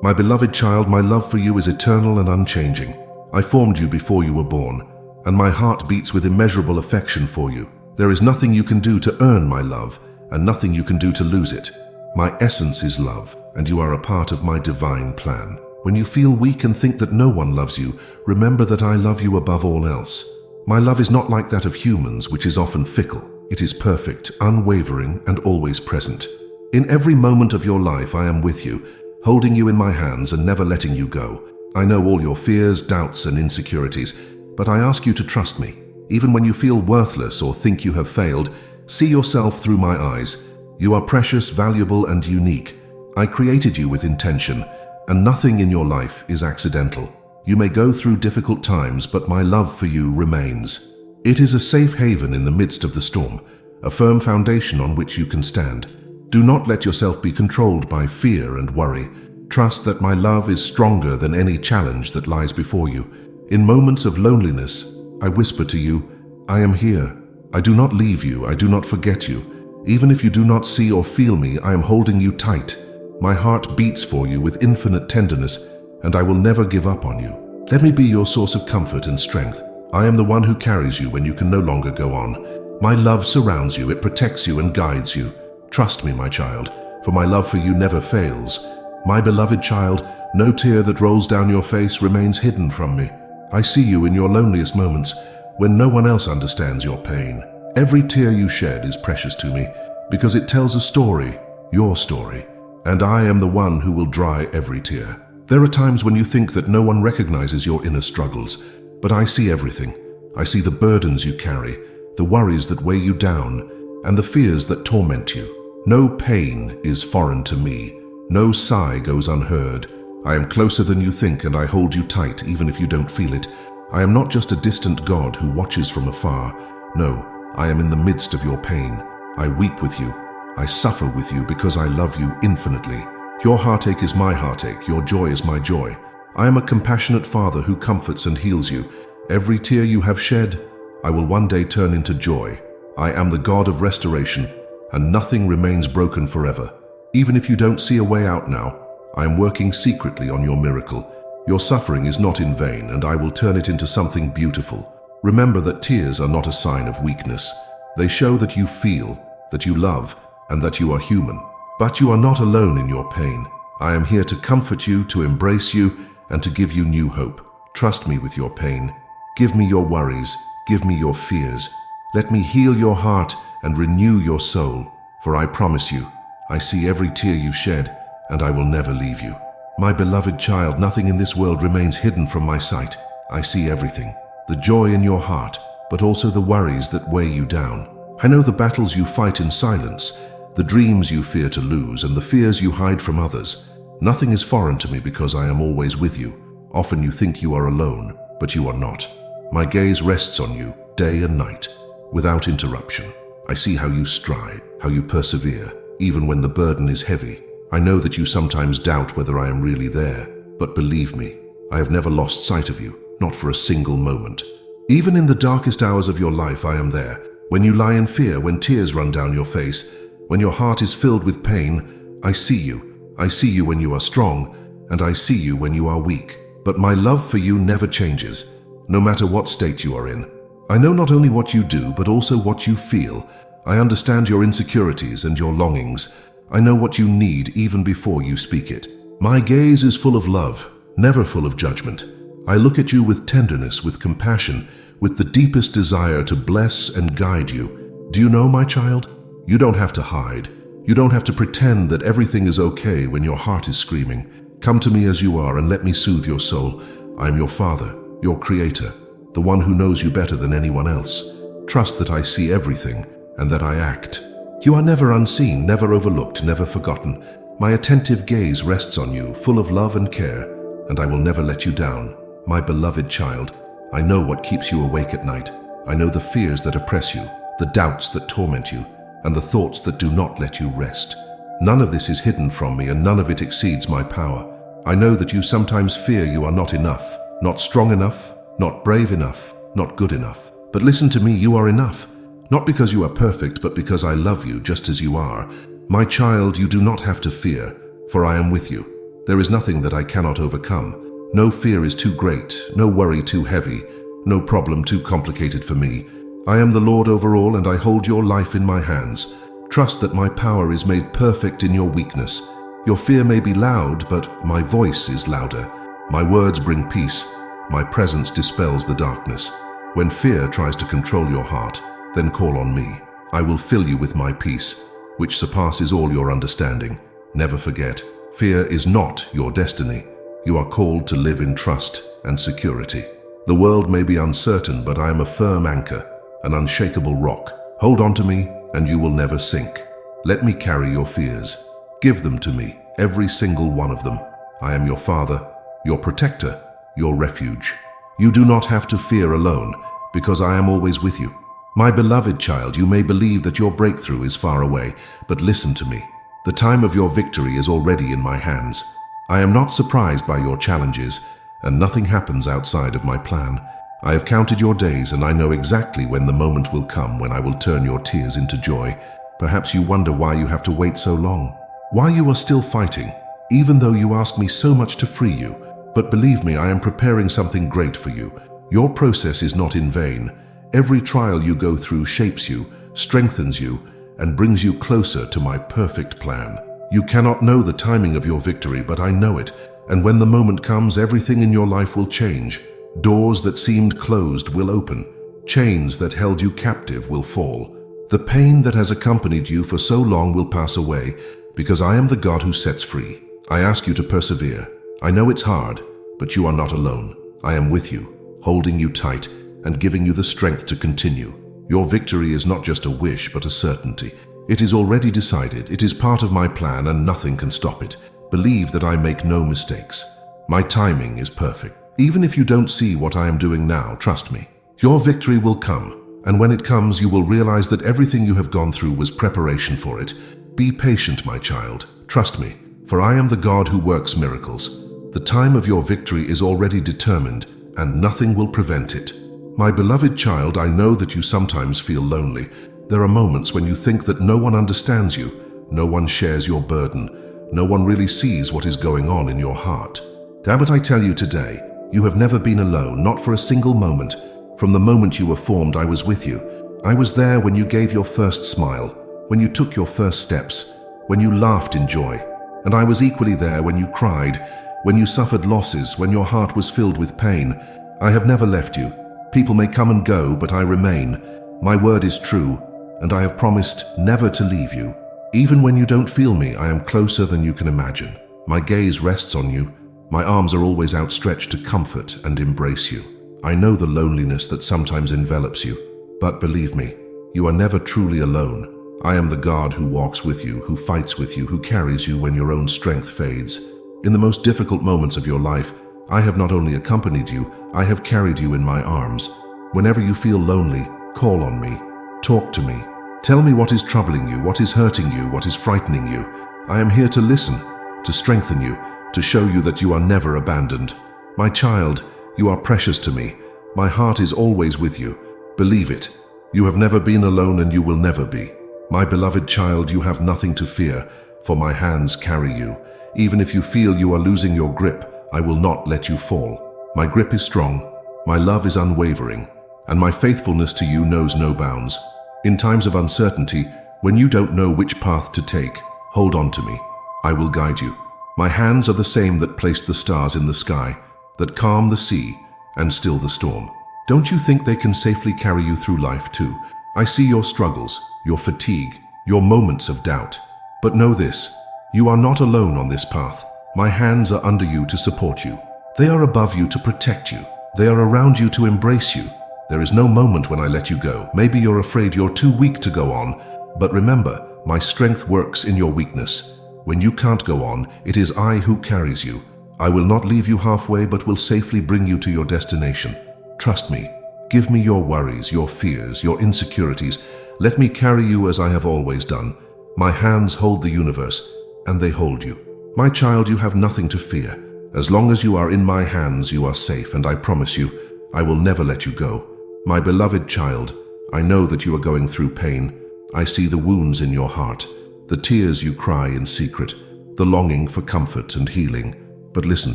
My beloved child, my love for you is eternal and unchanging. I formed you before you were born, and my heart beats with immeasurable affection for you. There is nothing you can do to earn my love, and nothing you can do to lose it. My essence is love, and you are a part of my divine plan. When you feel weak and think that no one loves you, remember that I love you above all else. My love is not like that of humans, which is often fickle. It is perfect, unwavering, and always present. In every moment of your life, I am with you, holding you in my hands and never letting you go. I know all your fears, doubts, and insecurities, but I ask you to trust me. Even when you feel worthless or think you have failed, see yourself through my eyes. You are precious, valuable, and unique. I created you with intention, and nothing in your life is accidental. You may go through difficult times, but my love for you remains. It is a safe haven in the midst of the storm, a firm foundation on which you can stand. Do not let yourself be controlled by fear and worry. Trust that my love is stronger than any challenge that lies before you. In moments of loneliness, I whisper to you, I am here. I do not leave you. I do not forget you. Even if you do not see or feel me, I am holding you tight. My heart beats for you with infinite tenderness, and I will never give up on you. Let me be your source of comfort and strength. I am the one who carries you when you can no longer go on. My love surrounds you. It protects you and guides you. Trust me, my child, for my love for you never fails. My beloved child, no tear that rolls down your face remains hidden from me. I see you in your loneliest moments, when no one else understands your pain. Every tear you shed is precious to me, because it tells a story, your story, and I am the one who will dry every tear. There are times when you think that no one recognizes your inner struggles, but I see everything. I see the burdens you carry, the worries that weigh you down, and the fears that torment you. No pain is foreign to me. No sigh goes unheard. I am closer than you think, and I hold you tight even if you don't feel it. I am not just a distant God who watches from afar. No, I am in the midst of your pain. I weep with you. I suffer with you because I love you infinitely. Your heartache is my heartache. Your joy is my joy. I am a compassionate Father who comforts and heals you. Every tear you have shed, I will one day turn into joy. I am the God of restoration, and nothing remains broken forever. Even if you don't see a way out now, I am working secretly on your miracle. Your suffering is not in vain, and I will turn it into something beautiful. Remember that tears are not a sign of weakness. They show that you feel, that you love, and that you are human. But you are not alone in your pain. I am here to comfort you, to embrace you, and to give you new hope. Trust me with your pain. Give me your worries. Give me your fears. Let me heal your heart and renew your soul. For I promise you, I see every tear you shed, and I will never leave you. My beloved child, nothing in this world remains hidden from my sight. I see everything. The joy in your heart, but also the worries that weigh you down. I know the battles you fight in silence, the dreams you fear to lose, and the fears you hide from others. Nothing is foreign to me because I am always with you. Often you think you are alone, but you are not. My gaze rests on you, day and night, without interruption. I see how you strive, how you persevere, even when the burden is heavy. I know that you sometimes doubt whether I am really there, but believe me, I have never lost sight of you, not for a single moment. Even in the darkest hours of your life, I am there. When you lie in fear, when tears run down your face, when your heart is filled with pain, I see you. I see you when you are strong, and I see you when you are weak. But my love for you never changes, no matter what state you are in. I know not only what you do, but also what you feel. I understand your insecurities and your longings. I know what you need even before you speak it. My gaze is full of love, never full of judgment. I look at you with tenderness, with compassion, with the deepest desire to bless and guide you. Do you know, my child? You don't have to hide. You don't have to pretend that everything is okay when your heart is screaming. Come to me as you are and let me soothe your soul. I am your Father, your Creator, the one who knows you better than anyone else. Trust that I see everything and that I act. You are never unseen, never overlooked, never forgotten. My attentive gaze rests on you, full of love and care, and I will never let you down. My beloved child, I know what keeps you awake at night. I know the fears that oppress you, the doubts that torment you, and the thoughts that do not let you rest. None of this is hidden from me, and none of it exceeds my power. I know that you sometimes fear you are not enough, not strong enough, not brave enough, not good enough. But listen to me, you are enough. Not because you are perfect, but because I love you just as you are. My child, you do not have to fear, for I am with you. There is nothing that I cannot overcome. No fear is too great, no worry too heavy, no problem too complicated for me. I am the Lord over all, and I hold your life in my hands. Trust that my power is made perfect in your weakness. Your fear may be loud, but my voice is louder. My words bring peace. My presence dispels the darkness. When fear tries to control your heart, then call on me. I will fill you with my peace, which surpasses all your understanding. Never forget, fear is not your destiny. You are called to live in trust and security. The world may be uncertain, but I am a firm anchor, an unshakable rock. Hold on to me, and you will never sink. Let me carry your fears. Give them to me, every single one of them. I am your Father, your protector, your refuge. You do not have to fear alone, because I am always with you. My beloved child, you may believe that your breakthrough is far away, but listen to me. The time of your victory is already in my hands. I am not surprised by your challenges, and nothing happens outside of my plan. I have counted your days, and I know exactly when the moment will come when I will turn your tears into joy. Perhaps you wonder why you have to wait so long, why you are still fighting, even though you ask me so much to free you. But believe me, I am preparing something great for you. Your process is not in vain. Every trial you go through shapes you, strengthens you, and brings you closer to my perfect plan. You cannot know the timing of your victory, but I know it, and when the moment comes, everything in your life will change. Doors that seemed closed will open. Chains that held you captive will fall. The pain that has accompanied you for so long will pass away, because I am the God who sets free. I ask you to persevere. I know it's hard, but you are not alone. I am with you, holding you tight and giving you the strength to continue. Your victory is not just a wish, but a certainty. It is already decided. It is part of my plan, and nothing can stop it. Believe that I make no mistakes. My timing is perfect. Even if you don't see what I am doing now, trust me. Your victory will come, and when it comes, you will realize that everything you have gone through was preparation for it. Be patient, my child. Trust me, for I am the God who works miracles. The time of your victory is already determined, and nothing will prevent it. My beloved child, I know that you sometimes feel lonely. There are moments when you think that no one understands you, no one shares your burden, no one really sees what is going on in your heart. But I tell you today, you have never been alone, not for a single moment. From the moment you were formed, I was with you. I was there when you gave your first smile, when you took your first steps, when you laughed in joy. And I was equally there when you cried, when you suffered losses, when your heart was filled with pain. I have never left you. People may come and go, but I remain. My word is true, and I have promised never to leave you. Even when you don't feel me, I am closer than you can imagine. My gaze rests on you. My arms are always outstretched to comfort and embrace you. I know the loneliness that sometimes envelops you, but believe me, you are never truly alone. I am the God who walks with you, who fights with you, who carries you when your own strength fades. In the most difficult moments of your life, I have not only accompanied you, I have carried you in my arms. Whenever you feel lonely, call on me. Talk to me. Tell me what is troubling you, what is hurting you, what is frightening you. I am here to listen, to strengthen you, to show you that you are never abandoned. My child, you are precious to me. My heart is always with you. Believe it. You have never been alone, and you will never be. My beloved child, you have nothing to fear, for my hands carry you. Even if you feel you are losing your grip, I will not let you fall. My grip is strong, my love is unwavering, and my faithfulness to you knows no bounds. In times of uncertainty, when you don't know which path to take, hold on to me. I will guide you. My hands are the same that placed the stars in the sky, that calm the sea and still the storm. Don't you think they can safely carry you through life too? I see your struggles, your fatigue, your moments of doubt. But know this, you are not alone on this path. My hands are under you to support you. They are above you to protect you. They are around you to embrace you. There is no moment when I let you go. Maybe you're afraid you're too weak to go on, but remember, my strength works in your weakness. When you can't go on, it is I who carries you. I will not leave you halfway, but will safely bring you to your destination. Trust me. Give me your worries, your fears, your insecurities. Let me carry you as I have always done. My hands hold the universe, and they hold you. My child, you have nothing to fear. As long as you are in my hands, you are safe, and I promise you, I will never let you go. My beloved child, I know that you are going through pain. I see the wounds in your heart, the tears you cry in secret, the longing for comfort and healing. But listen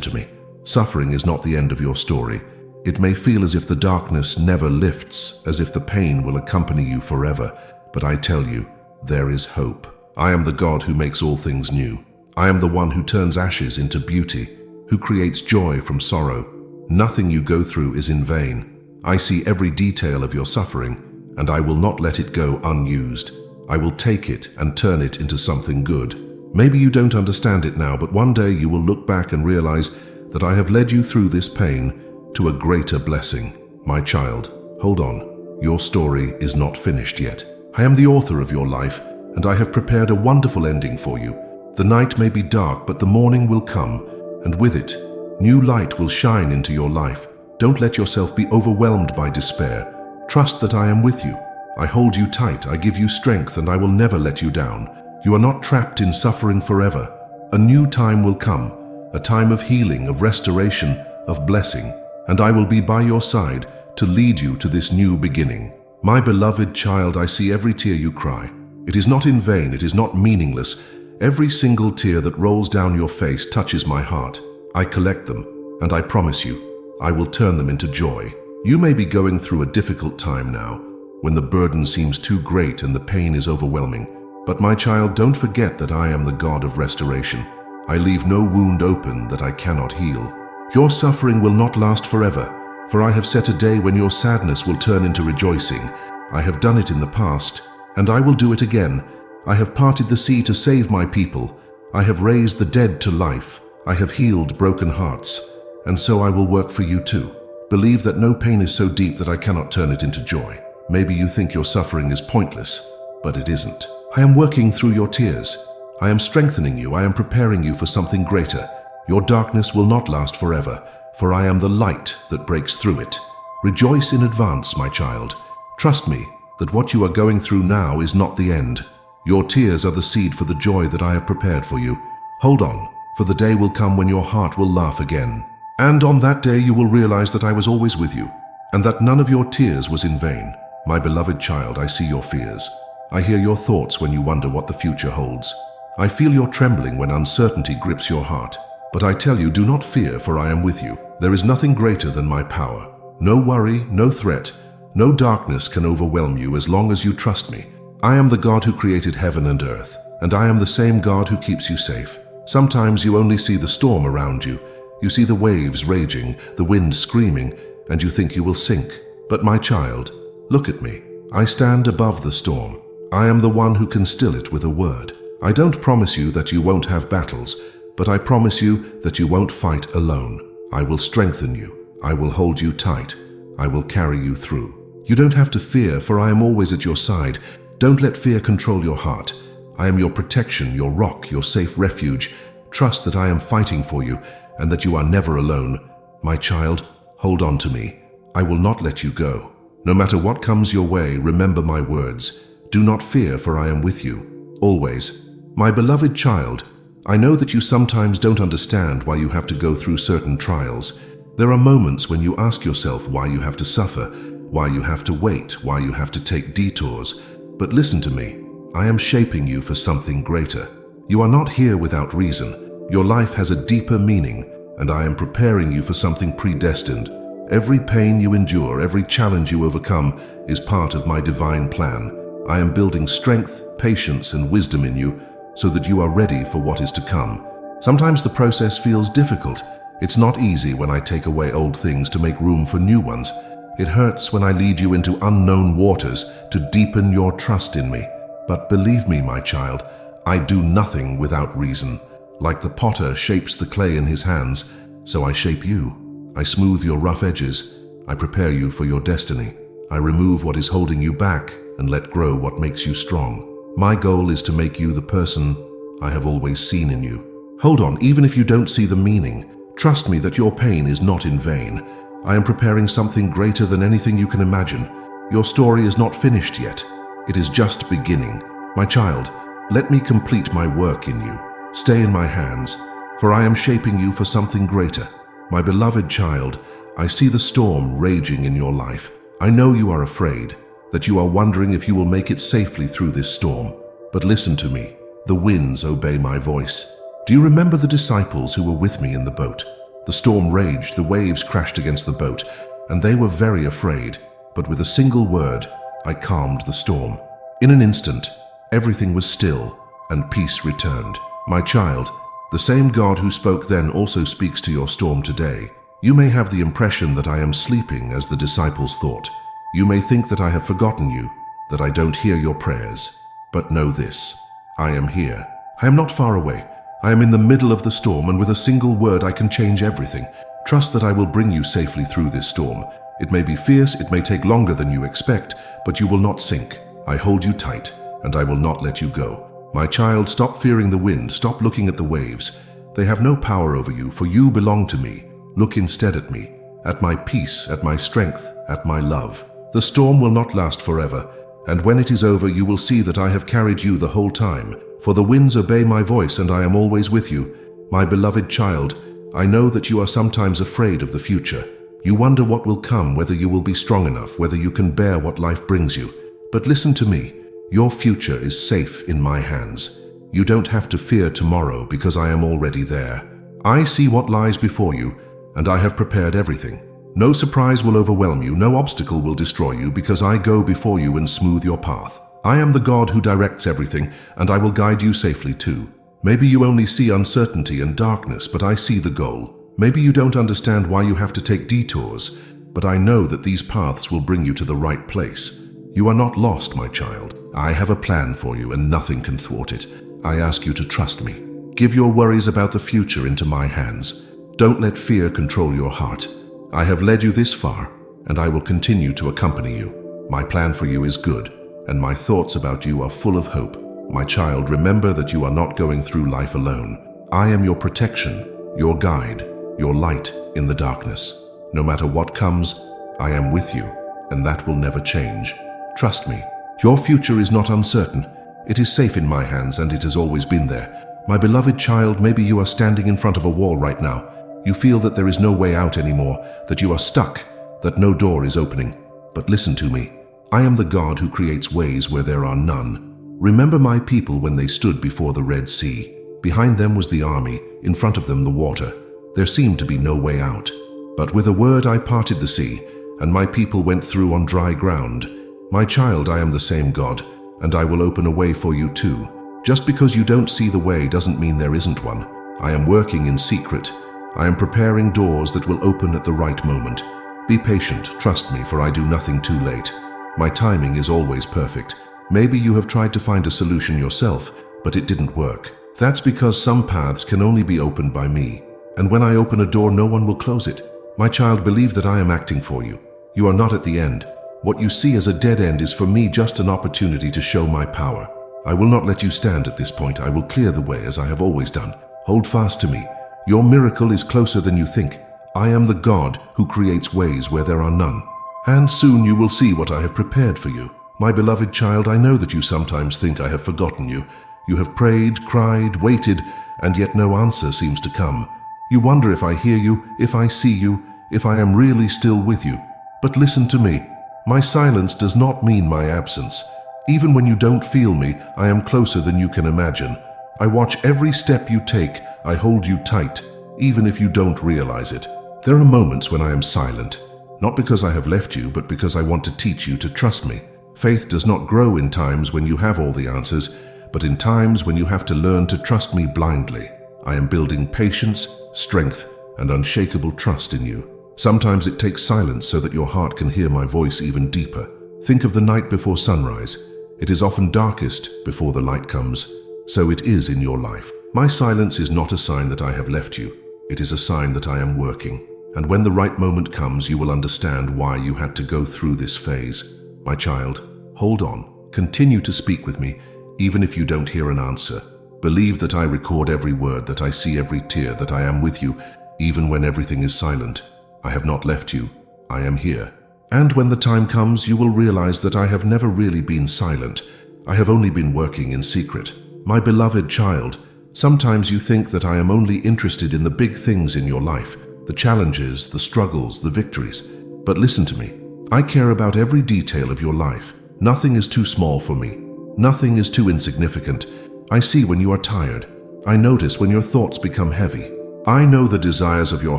to me. Suffering is not the end of your story. It may feel as if the darkness never lifts, as if the pain will accompany you forever. But I tell you, there is hope. I am the God who makes all things new. I am the one who turns ashes into beauty, who creates joy from sorrow. Nothing you go through is in vain. I see every detail of your suffering, and I will not let it go unused. I will take it and turn it into something good. Maybe you don't understand it now, but one day you will look back and realize that I have led you through this pain to a greater blessing. My child, hold on. Your story is not finished yet. I am the author of your life, and I have prepared a wonderful ending for you. The night may be dark, but the morning will come, and with it, new light will shine into your life. Don't let yourself be overwhelmed by despair. Trust that I am with you. I hold you tight, I give you strength, and I will never let you down. You are not trapped in suffering forever. A new time will come, a time of healing, of restoration, of blessing, and I will be by your side to lead you to this new beginning. My beloved child, I see every tear you cry. It is not in vain, it is not meaningless. Every single tear that rolls down your face touches my heart. I collect them, and I promise you, I will turn them into joy. You may be going through a difficult time now, when the burden seems too great and the pain is overwhelming. But my child, don't forget that I am the God of restoration. I leave no wound open that I cannot heal. Your suffering will not last forever, for I have set a day when your sadness will turn into rejoicing. I have done it in the past, and I will do it again. I have parted the sea to save my people. I have raised the dead to life. I have healed broken hearts, and so I will work for you too. Believe that no pain is so deep that I cannot turn it into joy. Maybe you think your suffering is pointless, but it isn't. I am working through your tears. I am strengthening you. I am preparing you for something greater. Your darkness will not last forever, for I am the light that breaks through it. Rejoice in advance, my child. Trust me that what you are going through now is not the end. Your tears are the seed for the joy that I have prepared for you. Hold on, for the day will come when your heart will laugh again. And on that day you will realize that I was always with you, and that none of your tears was in vain. My beloved child, I see your fears. I hear your thoughts when you wonder what the future holds. I feel your trembling when uncertainty grips your heart. But I tell you, do not fear, for I am with you. There is nothing greater than my power. No worry, no threat, no darkness can overwhelm you as long as you trust me. I am the God who created heaven and earth, and I am the same God who keeps you safe. Sometimes you only see the storm around you. You see the waves raging, the wind screaming, and you think you will sink. But my child, look at me. I stand above the storm. I am the one who can still it with a word. I don't promise you that you won't have battles, but I promise you that you won't fight alone. I will strengthen you. I will hold you tight. I will carry you through. You don't have to fear, for I am always at your side. Don't let fear control your heart. I am your protection, your rock, your safe refuge. Trust that I am fighting for you and that you are never alone. My child, hold on to me. I will not let you go. No matter what comes your way, remember my words. Do not fear, for I am with you, always. My beloved child, I know that you sometimes don't understand why you have to go through certain trials. There are moments when you ask yourself why you have to suffer, why you have to wait, why you have to take detours. But listen to me. I am shaping you for something greater. You are not here without reason. Your life has a deeper meaning, and I am preparing you for something predestined. Every pain you endure, every challenge you overcome is part of my divine plan. I am building strength, patience, and wisdom in you so that you are ready for what is to come. Sometimes the process feels difficult. It's not easy when I take away old things to make room for new ones. It hurts when I lead you into unknown waters to deepen your trust in me. But believe me, my child, I do nothing without reason. Like the potter shapes the clay in his hands, so I shape you. I smooth your rough edges. I prepare you for your destiny. I remove what is holding you back and let grow what makes you strong. My goal is to make you the person I have always seen in you. Hold on, even if you don't see the meaning, trust me that your pain is not in vain. I am preparing something greater than anything you can imagine. Your story is not finished yet. It is just beginning. My child, let me complete my work in you. Stay in my hands, for I am shaping you for something greater. My beloved child, I see the storm raging in your life. I know you are afraid, that you are wondering if you will make it safely through this storm. But listen to me. The winds obey my voice. Do you remember the disciples who were with me in the boat? The storm raged, the waves crashed against the boat, and they were very afraid. But with a single word, I calmed the storm. In an instant, everything was still, and peace returned. My child, the same God who spoke then also speaks to your storm today. You may have the impression that I am sleeping, as the disciples thought. You may think that I have forgotten you, that I don't hear your prayers. But know this, I am here. I am not far away. I am in the middle of the storm, and with a single word I can change everything. Trust that I will bring you safely through this storm. It may be fierce, it may take longer than you expect, but you will not sink. I hold you tight, and I will not let you go. My child, stop fearing the wind, stop looking at the waves. They have no power over you, for you belong to me. Look instead at me, at my peace, at my strength, at my love. The storm will not last forever, and when it is over you will see that I have carried you the whole time. For the winds obey my voice, and I am always with you. My beloved child, I know that you are sometimes afraid of the future. You wonder what will come, whether you will be strong enough, whether you can bear what life brings you. But listen to me. Your future is safe in my hands. You don't have to fear tomorrow, because I am already there. I see what lies before you, and I have prepared everything. No surprise will overwhelm you, no obstacle will destroy you, because I go before you and smooth your path. I am the God who directs everything, and I will guide you safely too. Maybe you only see uncertainty and darkness, but I see the goal. Maybe you don't understand why you have to take detours, but I know that these paths will bring you to the right place. You are not lost, my child. I have a plan for you, and nothing can thwart it. I ask you to trust me. Give your worries about the future into my hands. Don't let fear control your heart. I have led you this far, and I will continue to accompany you. My plan for you is good, and my thoughts about you are full of hope. My child, remember that you are not going through life alone. I am your protection, your guide, your light in the darkness. No matter what comes, I am with you, and that will never change. Trust me, your future is not uncertain. It is safe in my hands, and it has always been there. My beloved child, maybe you are standing in front of a wall right now. You feel that there is no way out anymore, that you are stuck, that no door is opening. But listen to me. I am the God who creates ways where there are none. Remember my people when they stood before the Red Sea. Behind them was the army, in front of them the water. There seemed to be no way out. But with a word I parted the sea, and my people went through on dry ground. My child, I am the same God, and I will open a way for you too. Just because you don't see the way doesn't mean there isn't one. I am working in secret. I am preparing doors that will open at the right moment. Be patient, trust me, for I do nothing too late. My timing is always perfect. Maybe you have tried to find a solution yourself, but it didn't work. That's because some paths can only be opened by me. And when I open a door, no one will close it. My child, believe that I am acting for you. You are not at the end. What you see as a dead end is for me just an opportunity to show my power. I will not let you stand at this point. I will clear the way as I have always done. Hold fast to me. Your miracle is closer than you think. I am the God who creates ways where there are none. And soon you will see what I have prepared for you. My beloved child, I know that you sometimes think I have forgotten you. You have prayed, cried, waited, and yet no answer seems to come. You wonder if I hear you, if I see you, if I am really still with you. But listen to me. My silence does not mean my absence. Even when you don't feel me, I am closer than you can imagine. I watch every step you take. I hold you tight, even if you don't realize it. There are moments when I am silent, not because I have left you, but because I want to teach you to trust me. Faith does not grow in times when you have all the answers, but in times when you have to learn to trust me blindly. I am building patience, strength, and unshakable trust in you. Sometimes it takes silence so that your heart can hear my voice even deeper. Think of the night before sunrise. It is often darkest before the light comes. So it is in your life. My silence is not a sign that I have left you. It is a sign that I am working. And when the right moment comes, you will understand why you had to go through this phase. My child, hold on. Continue to speak with me, even if you don't hear an answer. Believe that I record every word, that I see every tear, that I am with you, even when everything is silent. I have not left you. I am here. And when the time comes, you will realize that I have never really been silent. I have only been working in secret. My beloved child, sometimes you think that I am only interested in the big things in your life, the challenges, the struggles, the victories. But listen to me. I care about every detail of your life. Nothing is too small for me. Nothing is too insignificant. I see when you are tired. I notice when your thoughts become heavy. I know the desires of your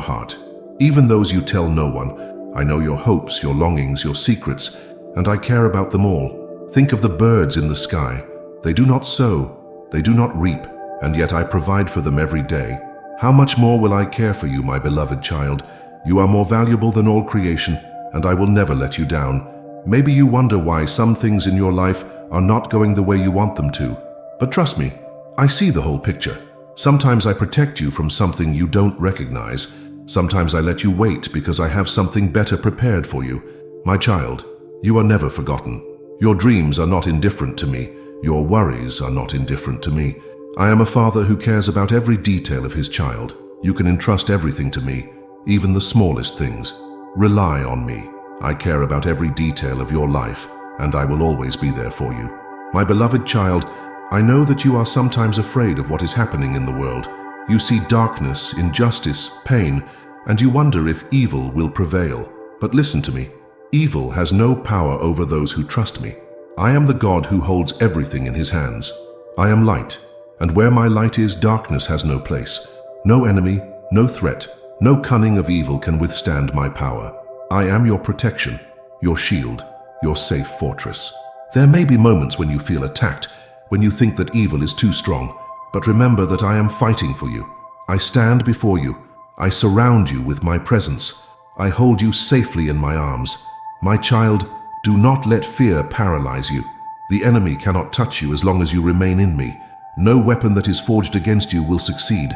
heart, even those you tell no one. I know your hopes, your longings, your secrets, and I care about them all. Think of the birds in the sky. They do not sow, they do not reap, and yet I provide for them every day. How much more will I care for you, my beloved child? You are more valuable than all creation, and I will never let you down. Maybe you wonder why some things in your life are not going the way you want them to. But trust me, I see the whole picture. Sometimes I protect you from something you don't recognize. Sometimes I let you wait because I have something better prepared for you. My child, you are never forgotten. Your dreams are not indifferent to me. Your worries are not indifferent to me. I am a father who cares about every detail of his child. You can entrust everything to me, even the smallest things. Rely on me. I care about every detail of your life, and I will always be there for you. My beloved child, I know that you are sometimes afraid of what is happening in the world. You see darkness, injustice, pain, and you wonder if evil will prevail. But listen to me. Evil has no power over those who trust me. I am the God who holds everything in his hands. I am light, and where my light is, darkness has no place. No enemy, no threat, no cunning of evil can withstand my power. I am your protection, your shield, your safe fortress. There may be moments when you feel attacked, when you think that evil is too strong, but remember that I am fighting for you. I stand before you. I surround you with my presence. I hold you safely in my arms. My child, do not let fear paralyze you. The enemy cannot touch you as long as you remain in me. No weapon that is forged against you will succeed.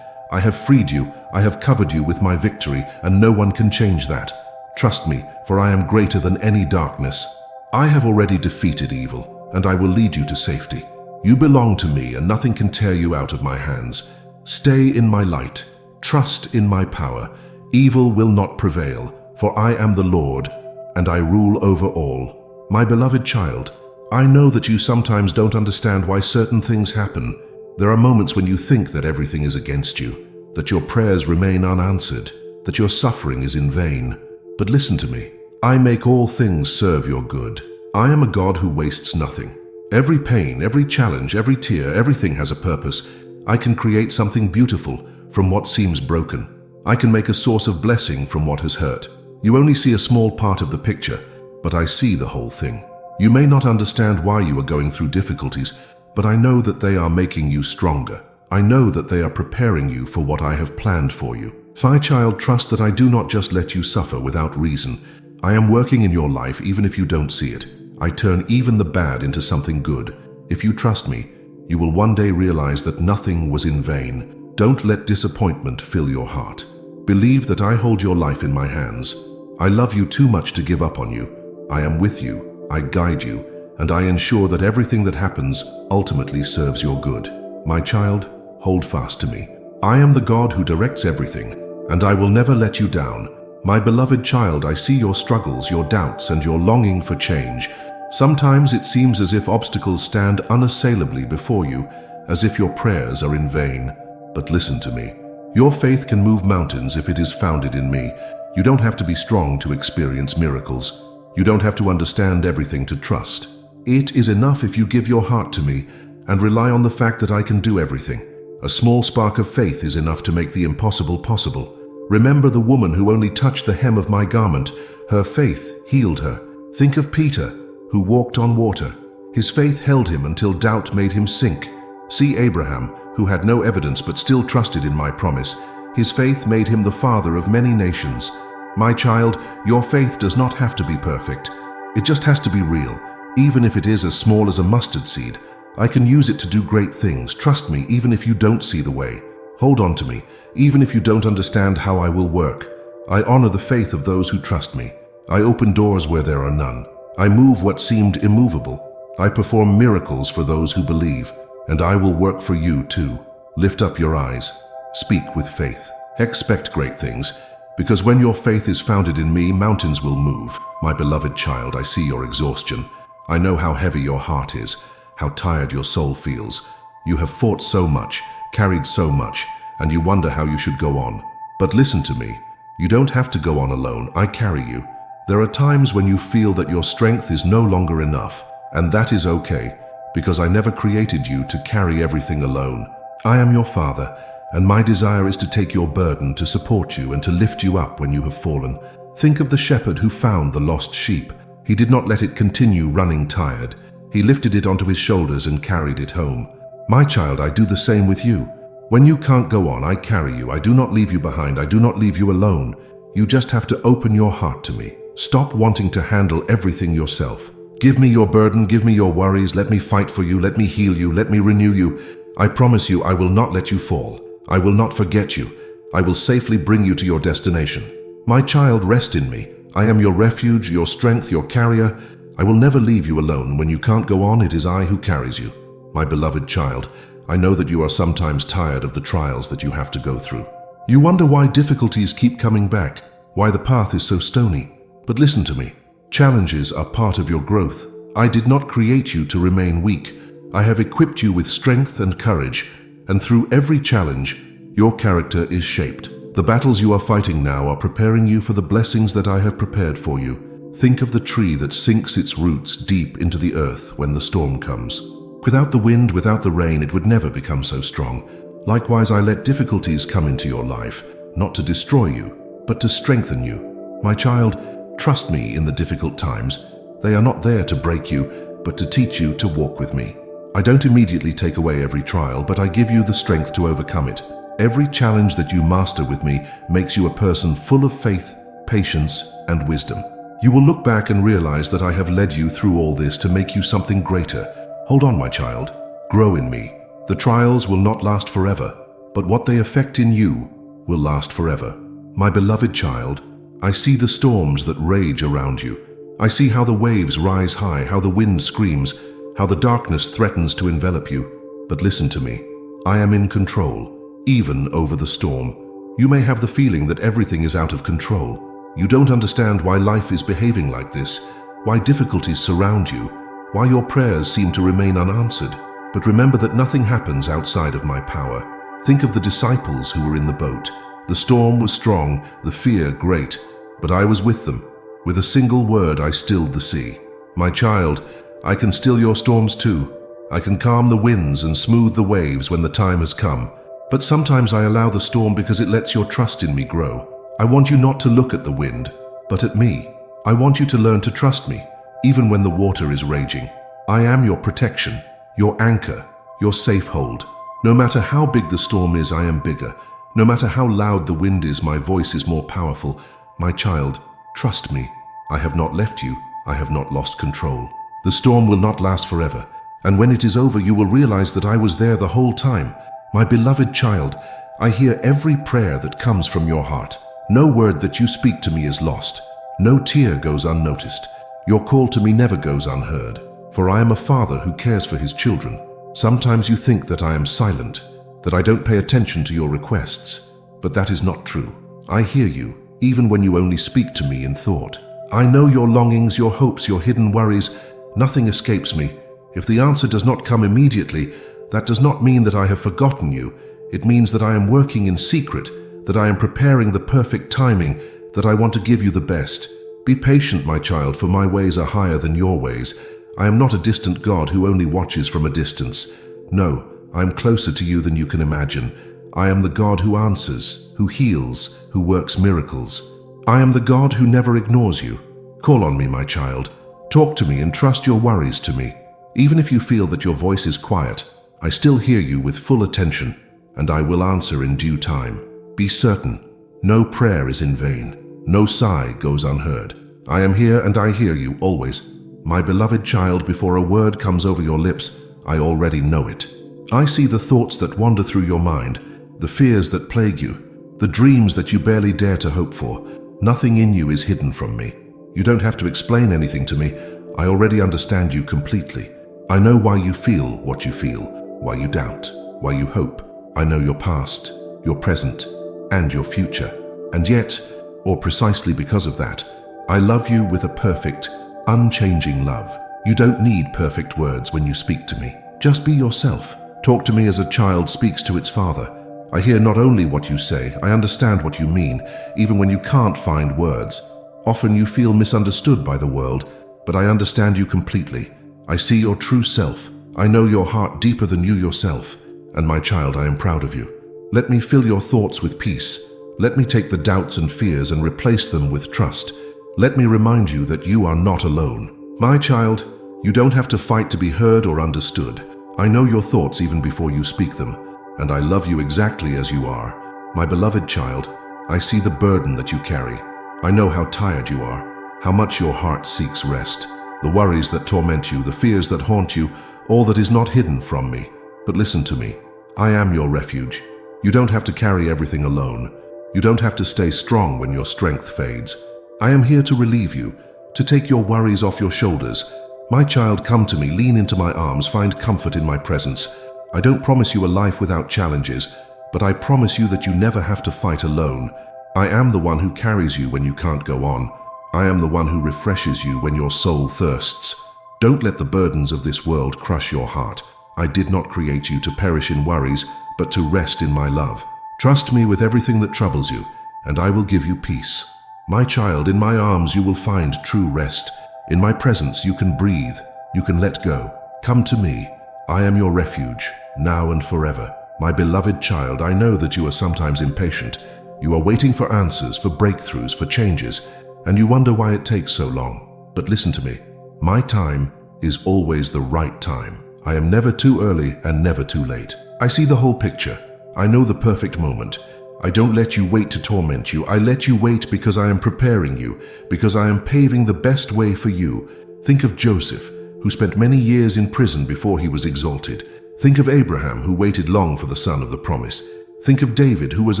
I have freed you, I have covered you with my victory, and no one can change that. Trust me, for I am greater than any darkness. I have already defeated evil, and I will lead you to safety. You belong to me, and nothing can tear you out of my hands. Stay in my light. Trust in my power. Evil will not prevail, for I am the Lord, and I rule over all. My beloved child, I know that you sometimes don't understand why certain things happen. There are moments when you think that everything is against you, that your prayers remain unanswered, that your suffering is in vain. But listen to me. I make all things serve your good. I am a God who wastes nothing. Every pain, every challenge, every tear, everything has a purpose. I can create something beautiful from what seems broken. I can make a source of blessing from what has hurt. You only see a small part of the picture, but I see the whole thing. You may not understand why you are going through difficulties, but I know that they are making you stronger. I know that they are preparing you for what I have planned for you. My child, trust that I do not just let you suffer without reason. I am working in your life even if you don't see it. I turn even the bad into something good. If you trust me, you will one day realize that nothing was in vain. Don't let disappointment fill your heart. Believe that I hold your life in my hands. I love you too much to give up on you. I am with you, I guide you, and I ensure that everything that happens ultimately serves your good. My child, hold fast to me. I am the God who directs everything, and I will never let you down. My beloved child, I see your struggles, your doubts, and your longing for change. Sometimes it seems as if obstacles stand unassailably before you, as if your prayers are in vain. But listen to me. Your faith can move mountains if it is founded in me. You don't have to be strong to experience miracles. You don't have to understand everything to trust. It is enough if you give your heart to me and rely on the fact that I can do everything. A small spark of faith is enough to make the impossible possible. Remember the woman who only touched the hem of my garment. Her faith healed her. Think of Peter, who walked on water. His faith held him until doubt made him sink. See Abraham, who had no evidence but still trusted in my promise. His faith made him the father of many nations. My child, your faith does not have to be perfect. It just has to be real, even if it is as small as a mustard seed. I can use it to do great things. Trust me, even if you don't see the way. Hold on to me, even if you don't understand how I will work. I honor the faith of those who trust me. I open doors where there are none. I move what seemed immovable. I perform miracles for those who believe, and I will work for you too. Lift up your eyes. Speak with faith. Expect great things, because when your faith is founded in me, mountains will move. My beloved child, I see your exhaustion. I know how heavy your heart is, how tired your soul feels. You have fought so much, carried so much, and you wonder how you should go on. But listen to me. You don't have to go on alone. I carry you. There are times when you feel that your strength is no longer enough, and that is okay, because I never created you to carry everything alone. I am your father, and my desire is to take your burden, to support you, and to lift you up when you have fallen. Think of the shepherd who found the lost sheep. He did not let it continue running tired. He lifted it onto his shoulders and carried it home. My child, I do the same with you. When you can't go on, I carry you. I do not leave you behind. I do not leave you alone. You just have to open your heart to me. Stop wanting to handle everything yourself. Give me your burden, give me your worries. Let me fight for you. Let me heal you. Let me renew you. I promise you, I will not let you fall. I will not forget you. I will safely bring you to your destination. My child, rest in me. I am your refuge, your strength, your carrier. I will never leave you alone. When you can't go on, it is I who carries you. My beloved child, I know that you are sometimes tired of the trials that you have to go through. You wonder why difficulties keep coming back, why the path is so stony. But listen to me. Challenges are part of your growth. I did not create you to remain weak. I have equipped you with strength and courage, and through every challenge, your character is shaped. The battles you are fighting now are preparing you for the blessings that I have prepared for you. Think of the tree that sinks its roots deep into the earth when the storm comes. Without the wind, without the rain, it would never become so strong. Likewise, I let difficulties come into your life, not to destroy you, but to strengthen you. My child, trust me in the difficult times. They are not there to break you, but to teach you to walk with me. I don't immediately take away every trial, but I give you the strength to overcome it. Every challenge that you master with me makes you a person full of faith, patience, and wisdom. You will look back and realize that I have led you through all this to make you something greater. Hold on, my child. Grow in me. The trials will not last forever, but what they affect in you will last forever. My beloved child, I see the storms that rage around you. I see how the waves rise high, how the wind screams, how the darkness threatens to envelop you. But listen to me. I am in control, even over the storm. You may have the feeling that everything is out of control. You don't understand why life is behaving like this, why difficulties surround you, why your prayers seem to remain unanswered. But remember that nothing happens outside of my power. Think of the disciples who were in the boat. The storm was strong, the fear great, but I was with them. With a single word, I stilled the sea. My child, I can still your storms too. I can calm the winds and smooth the waves when the time has come. But sometimes I allow the storm because it lets your trust in me grow. I want you not to look at the wind, but at me. I want you to learn to trust me, even when the water is raging. I am your protection, your anchor, your safe hold. No matter how big the storm is, I am bigger. No matter how loud the wind is, my voice is more powerful. My child, trust me. I have not left you. I have not lost control. The storm will not last forever, and when it is over, you will realize that I was there the whole time. My beloved child, I hear every prayer that comes from your heart. No word that you speak to me is lost. No tear goes unnoticed. Your call to me never goes unheard, for I am a father who cares for his children. Sometimes you think that I am silent, that I don't pay attention to your requests, but that is not true. I hear you, even when you only speak to me in thought. I know your longings, your hopes, your hidden worries. Nothing escapes me. If the answer does not come immediately, that does not mean that I have forgotten you. It means that I am working in secret, that I am preparing the perfect timing, that I want to give you the best. Be patient, my child, for my ways are higher than your ways. I am not a distant God who only watches from a distance. No, I am closer to you than you can imagine. I am the God who answers, who heals, who works miracles. I am the God who never ignores you. Call on me, my child. Talk to me and trust your worries to me. Even if you feel that your voice is quiet, I still hear you with full attention, and I will answer in due time. Be certain, no prayer is in vain. No sigh goes unheard. I am here and I hear you always. My beloved child, before a word comes over your lips, I already know it. I see the thoughts that wander through your mind, the fears that plague you, the dreams that you barely dare to hope for. Nothing in you is hidden from me. You don't have to explain anything to me. I already understand you completely. I know why you feel what you feel, why you doubt, why you hope. I know your past, your present, and your future. And yet, or precisely because of that, I love you with a perfect, unchanging love. You don't need perfect words when you speak to me. Just be yourself. Talk to me as a child speaks to its father. I hear not only what you say, I understand what you mean, even when you can't find words. Often you feel misunderstood by the world, but I understand you completely. I see your true self. I know your heart deeper than you yourself. And my child, I am proud of you. Let me fill your thoughts with peace. Let me take the doubts and fears and replace them with trust. Let me remind you that you are not alone. My child, you don't have to fight to be heard or understood. I know your thoughts even before you speak them, and I love you exactly as you are. My beloved child, I see the burden that you carry. I know how tired you are, how much your heart seeks rest. The worries that torment you, the fears that haunt you, all that is not hidden from me. But listen to me. I am your refuge. You don't have to carry everything alone. You don't have to stay strong when your strength fades. I am here to relieve you, to take your worries off your shoulders. My child, come to me, lean into my arms, find comfort in my presence. I don't promise you a life without challenges, but I promise you that you never have to fight alone. I am the one who carries you when you can't go on. I am the one who refreshes you when your soul thirsts. Don't let the burdens of this world crush your heart. I did not create you to perish in worries, but to rest in my love. Trust me with everything that troubles you, and I will give you peace. My child, in my arms you will find true rest. In my presence you can breathe, you can let go. Come to me. I am your refuge, now and forever. My beloved child, I know that you are sometimes impatient. You are waiting for answers, for breakthroughs, for changes, and you wonder why it takes so long. But listen to me. My time is always the right time. I am never too early and never too late. I see the whole picture. I know the perfect moment. I don't let you wait to torment you. I let you wait because I am preparing you, because I am paving the best way for you. Think of Joseph, who spent many years in prison before he was exalted. Think of Abraham, who waited long for the son of the promise. Think of David, who was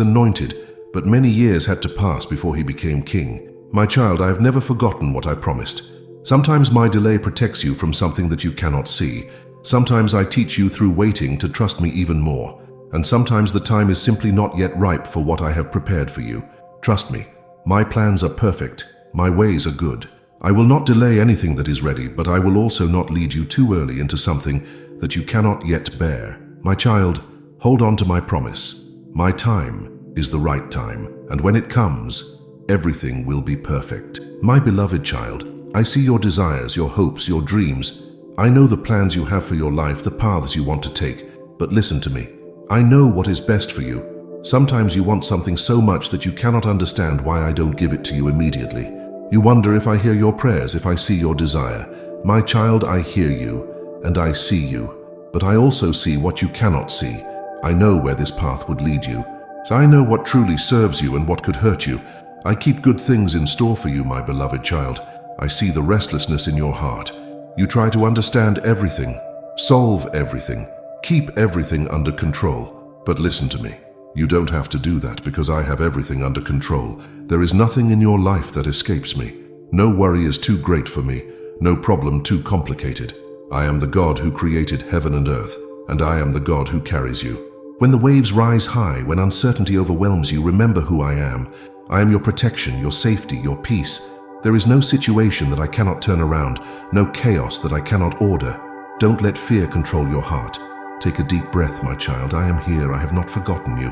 anointed, but many years had to pass before he became king. My child, I have never forgotten what I promised. Sometimes my delay protects you from something that you cannot see. Sometimes I teach you through waiting to trust me even more. And sometimes the time is simply not yet ripe for what I have prepared for you. Trust me, my plans are perfect. My ways are good. I will not delay anything that is ready, but I will also not lead you too early into something that you cannot yet bear. My child, hold on to my promise. My time is the right time, and when it comes, everything will be perfect. My beloved child, I see your desires, your hopes, your dreams. I know the plans you have for your life, the paths you want to take, but listen to me. I know what is best for you. Sometimes you want something so much that you cannot understand why I don't give it to you immediately. You wonder if I hear your prayers, if I see your desire. My child, I hear you, and I see you. But I also see what you cannot see. I know where this path would lead you. So I know what truly serves you and what could hurt you. I keep good things in store for you, my beloved child. I see the restlessness in your heart. You try to understand everything, solve everything, keep everything under control. But listen to me. You don't have to do that because I have everything under control. There is nothing in your life that escapes me. No worry is too great for me, no problem too complicated. I am the God who created heaven and earth, and I am the God who carries you. When the waves rise high, when uncertainty overwhelms you, remember who I am. I am your protection, your safety, your peace. There is no situation that I cannot turn around, no chaos that I cannot order. Don't let fear control your heart. Take a deep breath, my child. I am here. I have not forgotten you.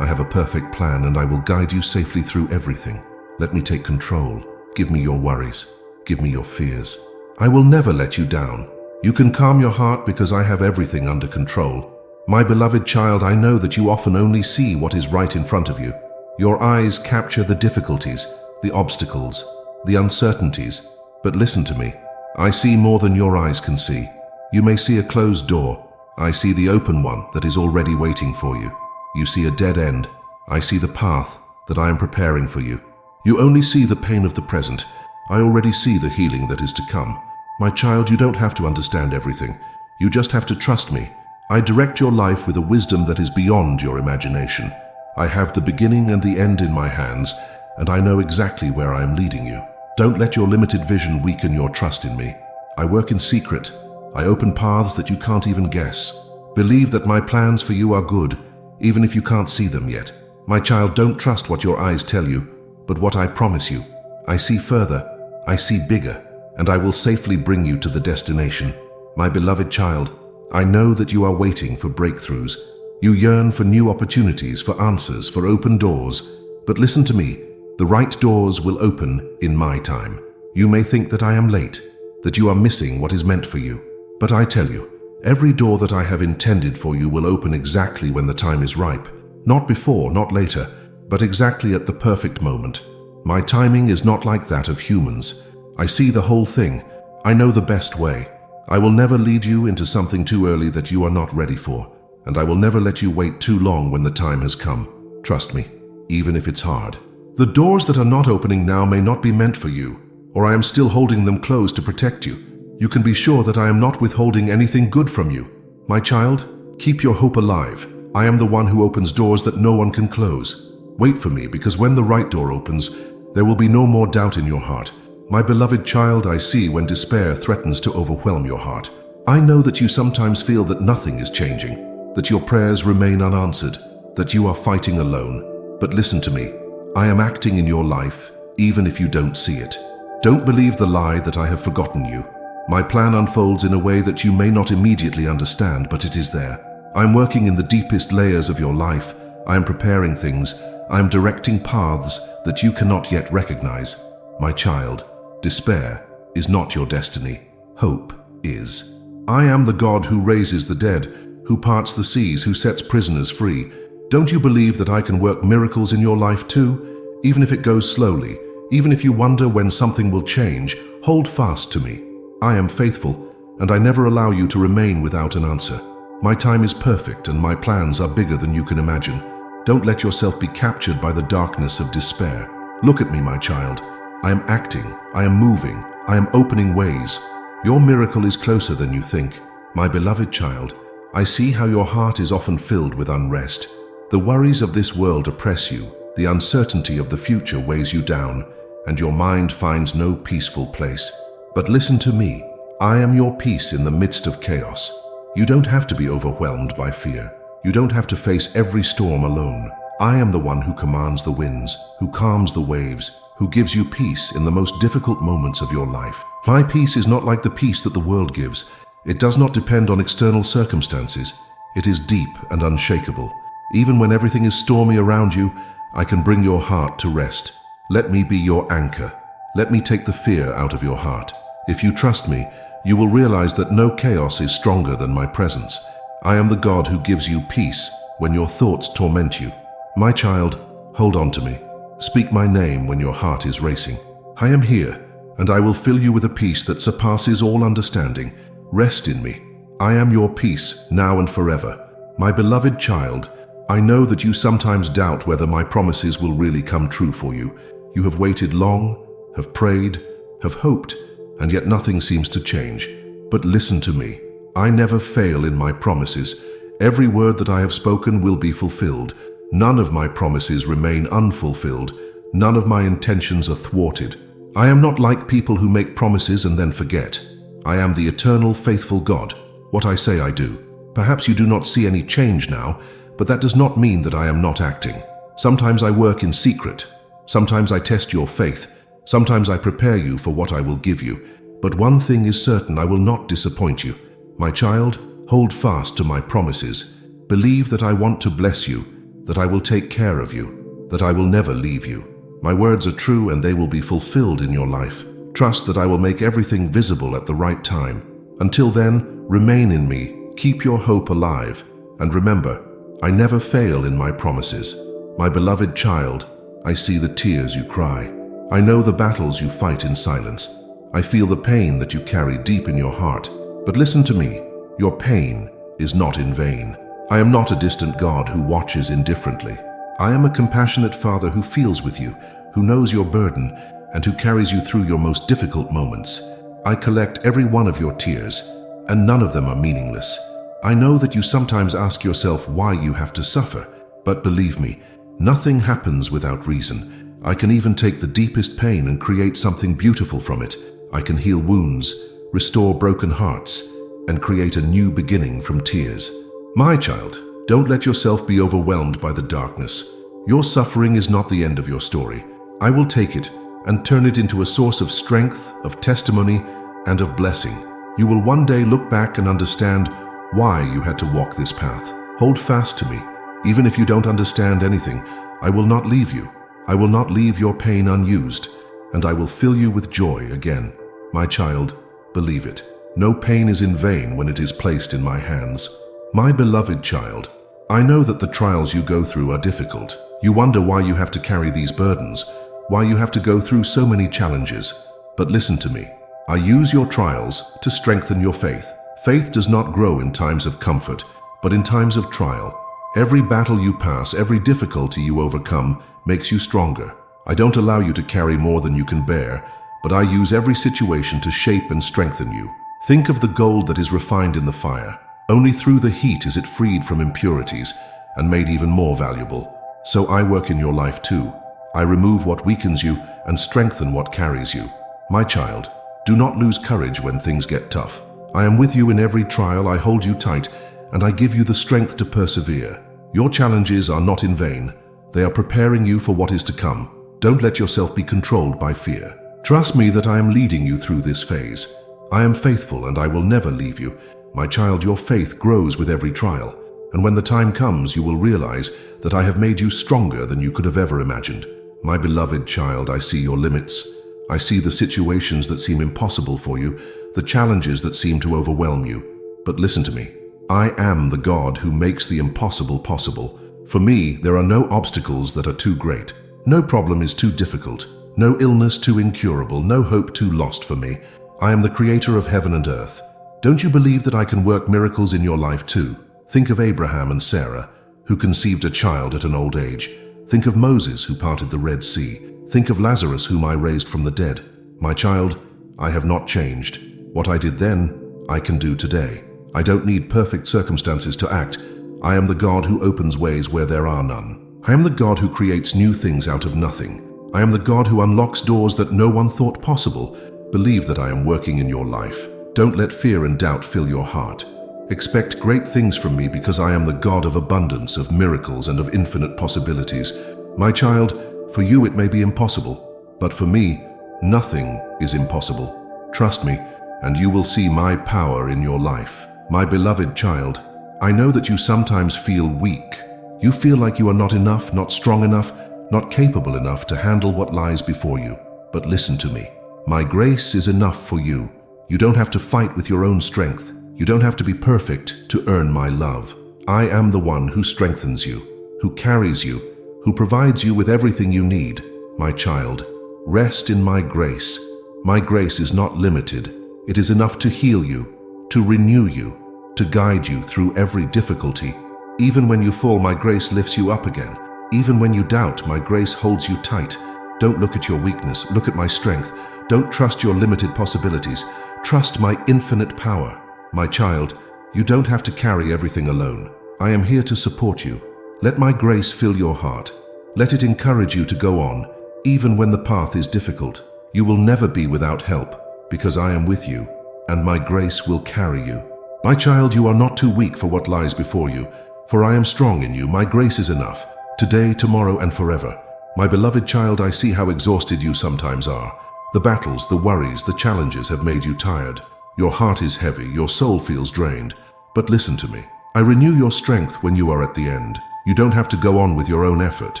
I have a perfect plan, and I will guide you safely through everything. Let me take control. Give me your worries. Give me your fears. I will never let you down. You can calm your heart because I have everything under control. My beloved child, I know that you often only see what is right in front of you. Your eyes capture the difficulties, the obstacles, the uncertainties. But listen to me. I see more than your eyes can see. You may see a closed door. I see the open one that is already waiting for you. You see a dead end. I see the path that I am preparing for you. You only see the pain of the present. I already see the healing that is to come. My child, you don't have to understand everything. You just have to trust me. I direct your life with a wisdom that is beyond your imagination. I have the beginning and the end in my hands, and I know exactly where I am leading you. Don't let your limited vision weaken your trust in me. I work in secret. I open paths that you can't even guess. Believe that my plans for you are good, even if you can't see them yet. My child, don't trust what your eyes tell you, but what I promise you. I see further, I see bigger, and I will safely bring you to the destination. My beloved child, I know that you are waiting for breakthroughs. You yearn for new opportunities, for answers, for open doors. But listen to me, the right doors will open in my time. You may think that I am late, that you are missing what is meant for you. But I tell you, Every door that I have intended for you will open exactly when the time is ripe. Not before, not later, but exactly at the perfect moment. My timing is not like that of humans. I see the whole thing. I know the best way. I will never lead you into something too early that you are not ready for, and I will never let you wait too long when the time has come. Trust me, even if it's hard. The doors that are not opening now may not be meant for you, or I am still holding them closed to protect you. You can be sure that I am not withholding anything good from you. My child, keep your hope alive. I am the one who opens doors that no one can close. Wait for me, because when the right door opens, there will be no more doubt in your heart. My beloved child, I see when despair threatens to overwhelm your heart. I know that you sometimes feel that nothing is changing, that your prayers remain unanswered, that you are fighting alone. But listen to me. I am acting in your life, even if you don't see it. Don't believe the lie that I have forgotten you. My plan unfolds in a way that you may not immediately understand, but it is there. I am working in the deepest layers of your life. I am preparing things. I am directing paths that you cannot yet recognize. My child, despair is not your destiny. Hope is. I am the God who raises the dead, who parts the seas, who sets prisoners free. Don't you believe that I can work miracles in your life too? Even if it goes slowly, even if you wonder when something will change, hold fast to me. I am faithful, and I never allow you to remain without an answer. My time is perfect, and my plans are bigger than you can imagine. Don't let yourself be captured by the darkness of despair. Look at me, my child. I am acting, I am moving, I am opening ways. Your miracle is closer than you think. My beloved child, I see how your heart is often filled with unrest. The worries of this world oppress you, the uncertainty of the future weighs you down, and your mind finds no peaceful place. But listen to me, I am your peace in the midst of chaos. You don't have to be overwhelmed by fear. You don't have to face every storm alone. I am the one who commands the winds, who calms the waves, who gives you peace in the most difficult moments of your life. My peace is not like the peace that the world gives. It does not depend on external circumstances. It is deep and unshakable. Even when everything is stormy around you, I can bring your heart to rest. Let me be your anchor. Let me take the fear out of your heart. If you trust me, you will realize that no chaos is stronger than my presence. I am the God who gives you peace when your thoughts torment you. My child, hold on to me. Speak my name when your heart is racing. I am here, and I will fill you with a peace that surpasses all understanding. Rest in me. I am your peace, now and forever. My beloved child, I know that you sometimes doubt whether my promises will really come true for you. You have waited long, have prayed, have hoped, and yet nothing seems to change. But listen to me. I never fail in my promises. Every word that I have spoken will be fulfilled. None of my promises remain unfulfilled. None of my intentions are thwarted. I am not like people who make promises and then forget. I am the eternal, faithful God. What I say I do. Perhaps you do not see any change now, but that does not mean that I am not acting. Sometimes I work in secret. Sometimes I test your faith. Sometimes I prepare you for what I will give you. But one thing is certain, I will not disappoint you. My child, hold fast to my promises. Believe that I want to bless you, that I will take care of you, that I will never leave you. My words are true and they will be fulfilled in your life. Trust that I will make everything visible at the right time. Until then, remain in me, keep your hope alive, and remember, I never fail in my promises. My beloved child, I see the tears you cry. I know the battles you fight in silence. I feel the pain that you carry deep in your heart. But listen to me, your pain is not in vain. I am not a distant God who watches indifferently. I am a compassionate Father who feels with you, who knows your burden, and who carries you through your most difficult moments. I collect every one of your tears, and none of them are meaningless. I know that you sometimes ask yourself why you have to suffer, but believe me, nothing happens without reason. I can even take the deepest pain and create something beautiful from it. I can heal wounds, restore broken hearts, and create a new beginning from tears. My child, don't let yourself be overwhelmed by the darkness. Your suffering is not the end of your story. I will take it and turn it into a source of strength, of testimony, and of blessing. You will one day look back and understand why you had to walk this path. Hold fast to me. Even if you don't understand anything, I will not leave you. I will not leave your pain unused, and I will fill you with joy again. My child, believe it. No pain is in vain when it is placed in my hands. My beloved child, I know that the trials you go through are difficult. You wonder why you have to carry these burdens, why you have to go through so many challenges. But listen to me. I use your trials to strengthen your faith. Faith does not grow in times of comfort, but in times of trial. Every battle you pass, every difficulty you overcome, makes you stronger. I don't allow you to carry more than you can bear, but I use every situation to shape and strengthen you. Think of the gold that is refined in the fire. Only through the heat is it freed from impurities and made even more valuable. So I work in your life too. I remove what weakens you and strengthen what carries you. My child, do not lose courage when things get tough. I am with you in every trial, I hold you tight, and I give you the strength to persevere. Your challenges are not in vain. They are preparing you for what is to come. Don't let yourself be controlled by fear. Trust me that I am leading you through this phase. I am faithful and I will never leave you. My child, your faith grows with every trial, and when the time comes, you will realize that I have made you stronger than you could have ever imagined. My beloved child, I see your limits. I see the situations that seem impossible for you, the challenges that seem to overwhelm you. But listen to me. I am the God who makes the impossible possible. For me, there are no obstacles that are too great. No problem is too difficult. No illness too incurable. No hope too lost for me. I am the creator of heaven and earth. Don't you believe that I can work miracles in your life too? Think of Abraham and Sarah, who conceived a child at an old age. Think of Moses, who parted the Red Sea. Think of Lazarus, whom I raised from the dead. My child, I have not changed. What I did then, I can do today. I don't need perfect circumstances to act. I am the God who opens ways where there are none. I am the God who creates new things out of nothing. I am the God who unlocks doors that no one thought possible. Believe that I am working in your life. Don't let fear and doubt fill your heart. Expect great things from me because I am the God of abundance, of miracles, and of infinite possibilities. My child, for you it may be impossible, but for me, nothing is impossible. Trust me, and you will see my power in your life. My beloved child, I know that you sometimes feel weak. You feel like you are not enough, not strong enough, not capable enough to handle what lies before you. But listen to me. My grace is enough for you. You don't have to fight with your own strength. You don't have to be perfect to earn my love. I am the one who strengthens you, who carries you, who provides you with everything you need. My child, rest in my grace. My grace is not limited. It is enough to heal you, to renew you, to guide you through every difficulty. Even when you fall, my grace lifts you up again. Even when you doubt, my grace holds you tight. Don't look at your weakness, look at my strength. Don't trust your limited possibilities. Trust my infinite power. My child, you don't have to carry everything alone. I am here to support you. Let my grace fill your heart. Let it encourage you to go on, even when the path is difficult. You will never be without help, because I am with you, and my grace will carry you. My child, you are not too weak for what lies before you, for I am strong in you. My grace is enough, today, tomorrow, and forever. My beloved child, I see how exhausted you sometimes are. The battles, the worries, the challenges have made you tired. Your heart is heavy, your soul feels drained. But listen to me. I renew your strength when you are at the end. You don't have to go on with your own effort.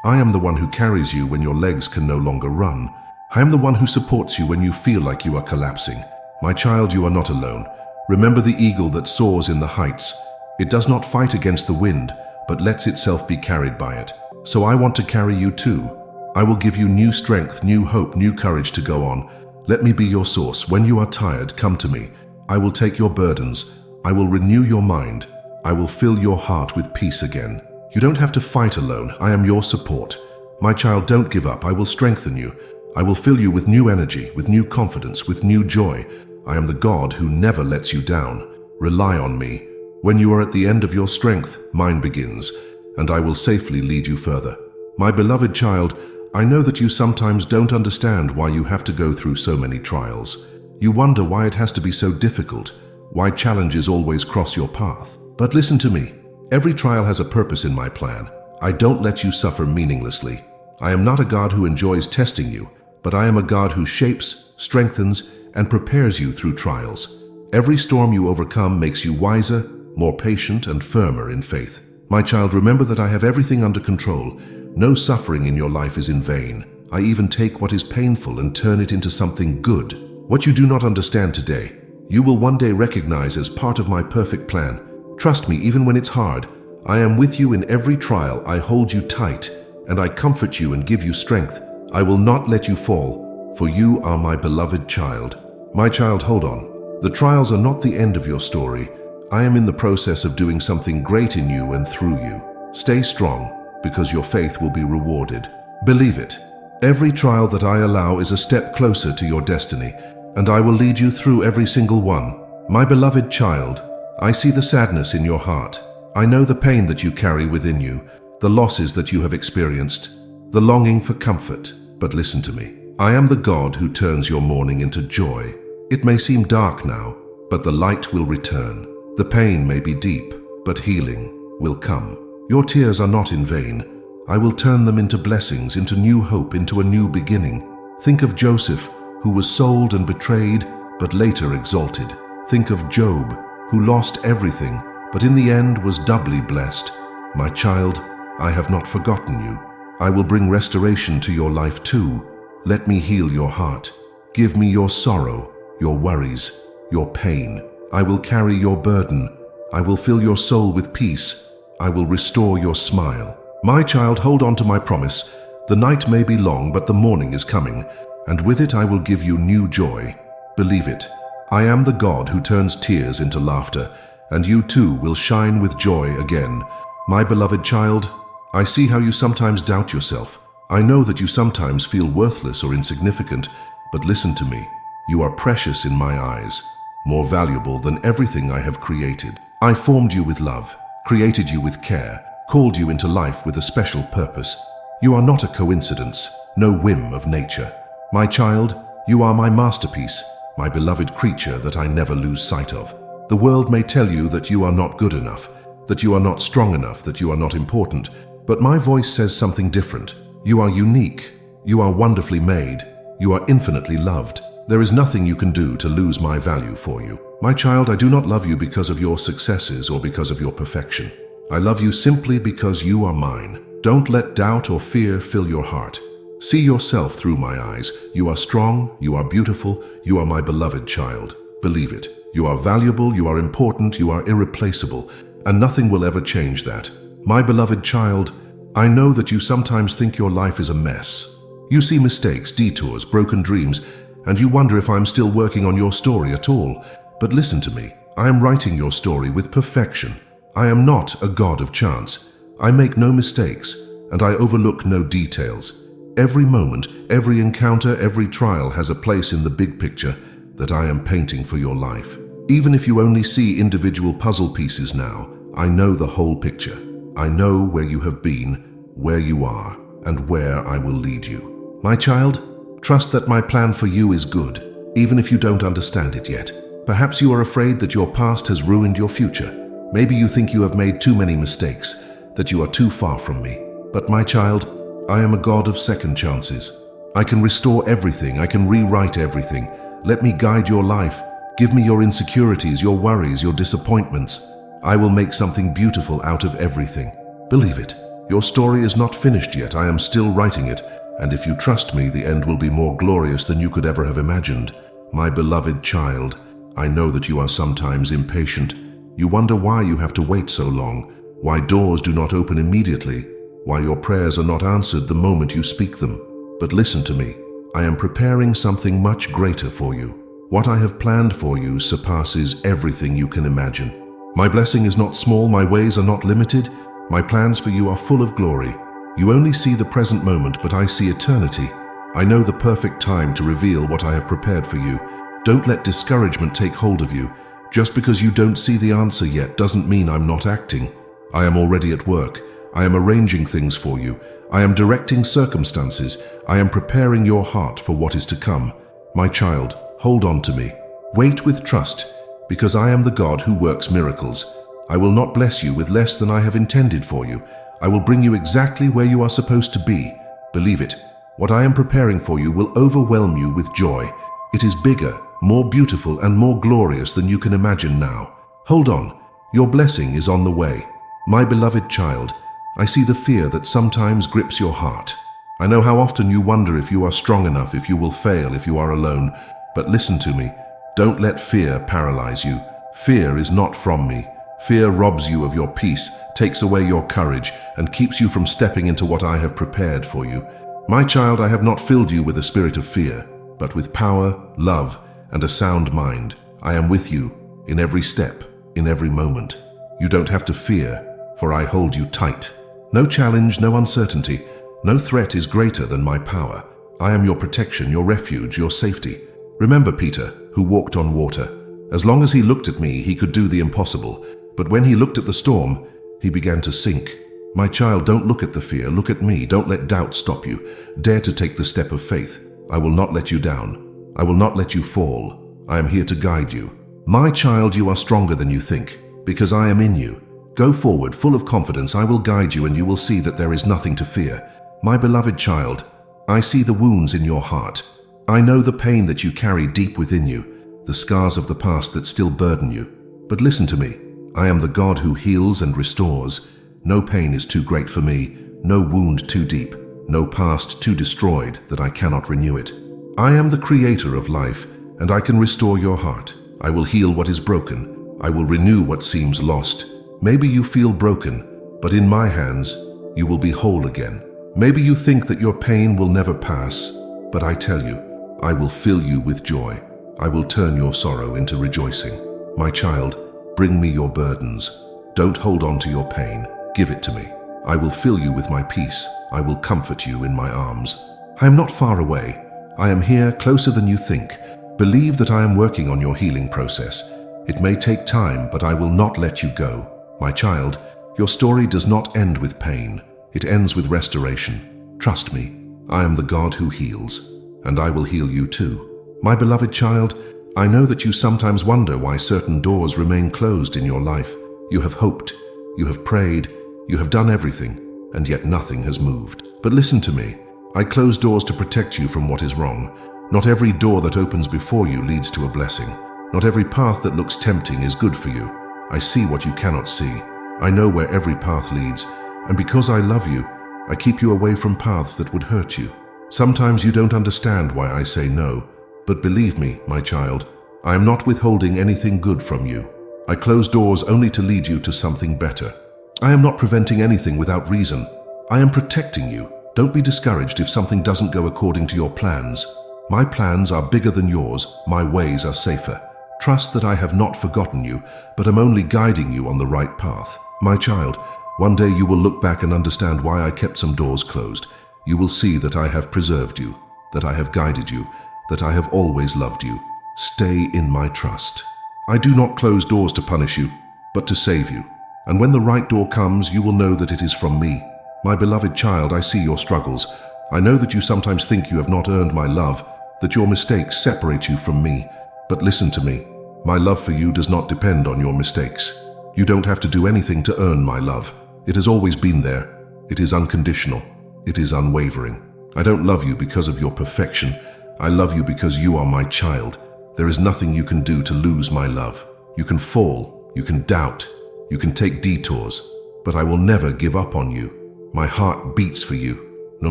I am the one who carries you when your legs can no longer run. I am the one who supports you when you feel like you are collapsing. My child, you are not alone. Remember the eagle that soars in the heights. It does not fight against the wind, but lets itself be carried by it. So I want to carry you too. I will give you new strength, new hope, new courage to go on. Let me be your source. When you are tired, come to me. I will take your burdens. I will renew your mind. I will fill your heart with peace again. You don't have to fight alone. I am your support. My child, don't give up. I will strengthen you. I will fill you with new energy, with new confidence, with new joy. I am the God who never lets you down. Rely on me. When you are at the end of your strength, mine begins, and I will safely lead you further. My beloved child, I know that you sometimes don't understand why you have to go through so many trials. You wonder why it has to be so difficult, why challenges always cross your path. But listen to me. Every trial has a purpose in my plan. I don't let you suffer meaninglessly. I am not a God who enjoys testing you, but I am a God who shapes, strengthens, and prepares you through trials. Every storm you overcome makes you wiser, more patient, and firmer in faith. My child, remember that I have everything under control. No suffering in your life is in vain. I even take what is painful and turn it into something good. What you do not understand today, You will one day recognize as part of my perfect plan. Trust me, even when it's hard. I am with you in every trial. I hold you tight, and I comfort you and give you strength. I will not let you fall, for you are my beloved child. My child, hold on. The trials are not the end of your story. I am in the process of doing something great in you and through you. Stay strong, because your faith will be rewarded. Believe it. Every trial that I allow is a step closer to your destiny, and I will lead you through every single one. My beloved child, I see the sadness in your heart. I know the pain that you carry within you, the losses that you have experienced, the longing for comfort. But listen to me. I am the God who turns your mourning into joy. It may seem dark now, but the light will return. The pain may be deep, but healing will come. Your tears are not in vain. I will turn them into blessings, into new hope, into a new beginning. Think of Joseph, who was sold and betrayed, but later exalted. Think of Job, who lost everything, but in the end was doubly blessed. My child, I have not forgotten you. I will bring restoration to your life too. Let me heal your heart. Give me your sorrow, your worries, your pain. I will carry your burden. I will fill your soul with peace. I will restore your smile. My child, hold on to my promise. The night may be long, but the morning is coming, and with it I will give you new joy. Believe it. I am the God who turns tears into laughter, and you too will shine with joy again. My beloved child, I see how you sometimes doubt yourself. I know that you sometimes feel worthless or insignificant, but listen to me. You are precious in my eyes, more valuable than everything I have created. I formed you with love, created you with care, called you into life with a special purpose. You are not a coincidence, no whim of nature. My child, you are my masterpiece, my beloved creature that I never lose sight of. The world may tell you that you are not good enough, that you are not strong enough, that you are not important, but my voice says something different. You are unique. You are wonderfully made. You are infinitely loved. There is nothing you can do to lose my value for you. My child, I do not love you because of your successes or because of your perfection. I love you simply because you are mine. Don't let doubt or fear fill your heart. See yourself through my eyes. You are strong, you are beautiful, you are my beloved child. Believe it. You are valuable, you are important, you are irreplaceable, and nothing will ever change that. My beloved child, I know that you sometimes think your life is a mess. You see mistakes, detours, broken dreams, and you wonder if I'm still working on your story at all. But listen to me. I am writing your story with perfection. I am not a god of chance. I make no mistakes, and I overlook no details. Every moment, every encounter, every trial has a place in the big picture that I am painting for your life. Even if you only see individual puzzle pieces now, I know the whole picture. I know where you have been, where you are, and where I will lead you. My child, trust that my plan for you is good, even if you don't understand it yet. Perhaps you are afraid that your past has ruined your future. Maybe you think you have made too many mistakes, that you are too far from me. But my child, I am a God of second chances. I can restore everything. I can rewrite everything. Let me guide your life. Give me your insecurities, your worries, your disappointments. I will make something beautiful out of everything. Believe it. Your story is not finished yet. I am still writing it. And if you trust me, the end will be more glorious than you could ever have imagined. My beloved child, I know that you are sometimes impatient. You wonder why you have to wait so long, why doors do not open immediately, why your prayers are not answered the moment you speak them. But listen to me. I am preparing something much greater for you. What I have planned for you surpasses everything you can imagine. My blessing is not small, my ways are not limited. My plans for you are full of glory. You only see the present moment, but I see eternity. I know the perfect time to reveal what I have prepared for you. Don't let discouragement take hold of you. Just because you don't see the answer yet doesn't mean I'm not acting. I am already at work. I am arranging things for you. I am directing circumstances. I am preparing your heart for what is to come. My child, hold on to me. Wait with trust, because I am the God who works miracles. I will not bless you with less than I have intended for you. I will bring you exactly where you are supposed to be. Believe it. What I am preparing for you will overwhelm you with joy. It is bigger, more beautiful, and more glorious than you can imagine now. Hold on. Your blessing is on the way. My beloved child, I see the fear that sometimes grips your heart. I know how often you wonder if you are strong enough, if you will fail, if you are alone. But listen to me. Don't let fear paralyze you. Fear is not from me. Fear robs you of your peace, takes away your courage, and keeps you from stepping into what I have prepared for you. My child, I have not filled you with a spirit of fear, but with power, love, and a sound mind. I am with you in every step, in every moment. You don't have to fear, for I hold you tight. No challenge, no uncertainty, no threat is greater than my power. I am your protection, your refuge, your safety. Remember Peter, who walked on water. As long as he looked at me, he could do the impossible. But when he looked at the storm, he began to sink. My child, don't look at the fear, look at me. Don't let doubt stop you. Dare to take the step of faith. I will not let you down. I will not let you fall. I am here to guide you. My child, you are stronger than you think, because I am in you. Go forward, full of confidence. I will guide you, and you will see that there is nothing to fear. My beloved child, I see the wounds in your heart. I know the pain that you carry deep within you, the scars of the past that still burden you. But listen to me. I am the God who heals and restores. No pain is too great for me, no wound too deep, no past too destroyed that I cannot renew it. I am the creator of life, and I can restore your heart. I will heal what is broken. I will renew what seems lost. Maybe you feel broken, but in my hands, you will be whole again. Maybe you think that your pain will never pass, but I tell you, I will fill you with joy. I will turn your sorrow into rejoicing. My child, bring me your burdens. Don't hold on to your pain. Give it to me. I will fill you with my peace. I will comfort you in my arms. I am not far away. I am here, closer than you think. Believe that I am working on your healing process. It may take time, but I will not let you go. My child, your story does not end with pain. It ends with restoration. Trust me, I am the God who heals, and I will heal you too. My beloved child, I know that you sometimes wonder why certain doors remain closed in your life. You have hoped, you have prayed, you have done everything, and yet nothing has moved. But listen to me. I close doors to protect you from what is wrong. Not every door that opens before you leads to a blessing. Not every path that looks tempting is good for you. I see what you cannot see. I know where every path leads, and because I love you, I keep you away from paths that would hurt you. Sometimes you don't understand why I say no, but believe me, my child, I am not withholding anything good from you. I close doors only to lead you to something better. I am not preventing anything without reason. I am protecting you. Don't be discouraged if something doesn't go according to your plans. My plans are bigger than yours. My ways are safer. Trust that I have not forgotten you, but am only guiding you on the right path. My child, one day you will look back and understand why I kept some doors closed. You will see that I have preserved you, that I have guided you, that I have always loved you. Stay in my trust. I do not close doors to punish you, but to save you. And when the right door comes, you will know that it is from me. My beloved child, I see your struggles. I know that you sometimes think you have not earned my love, that your mistakes separate you from me. But listen to me. My love for you does not depend on your mistakes. You don't have to do anything to earn my love. It has always been there. It is unconditional. It is unwavering. I don't love you because of your perfection. I love you because you are my child. There is nothing you can do to lose my love. You can fall, you can doubt, you can take detours, but I will never give up on you. My heart beats for you, no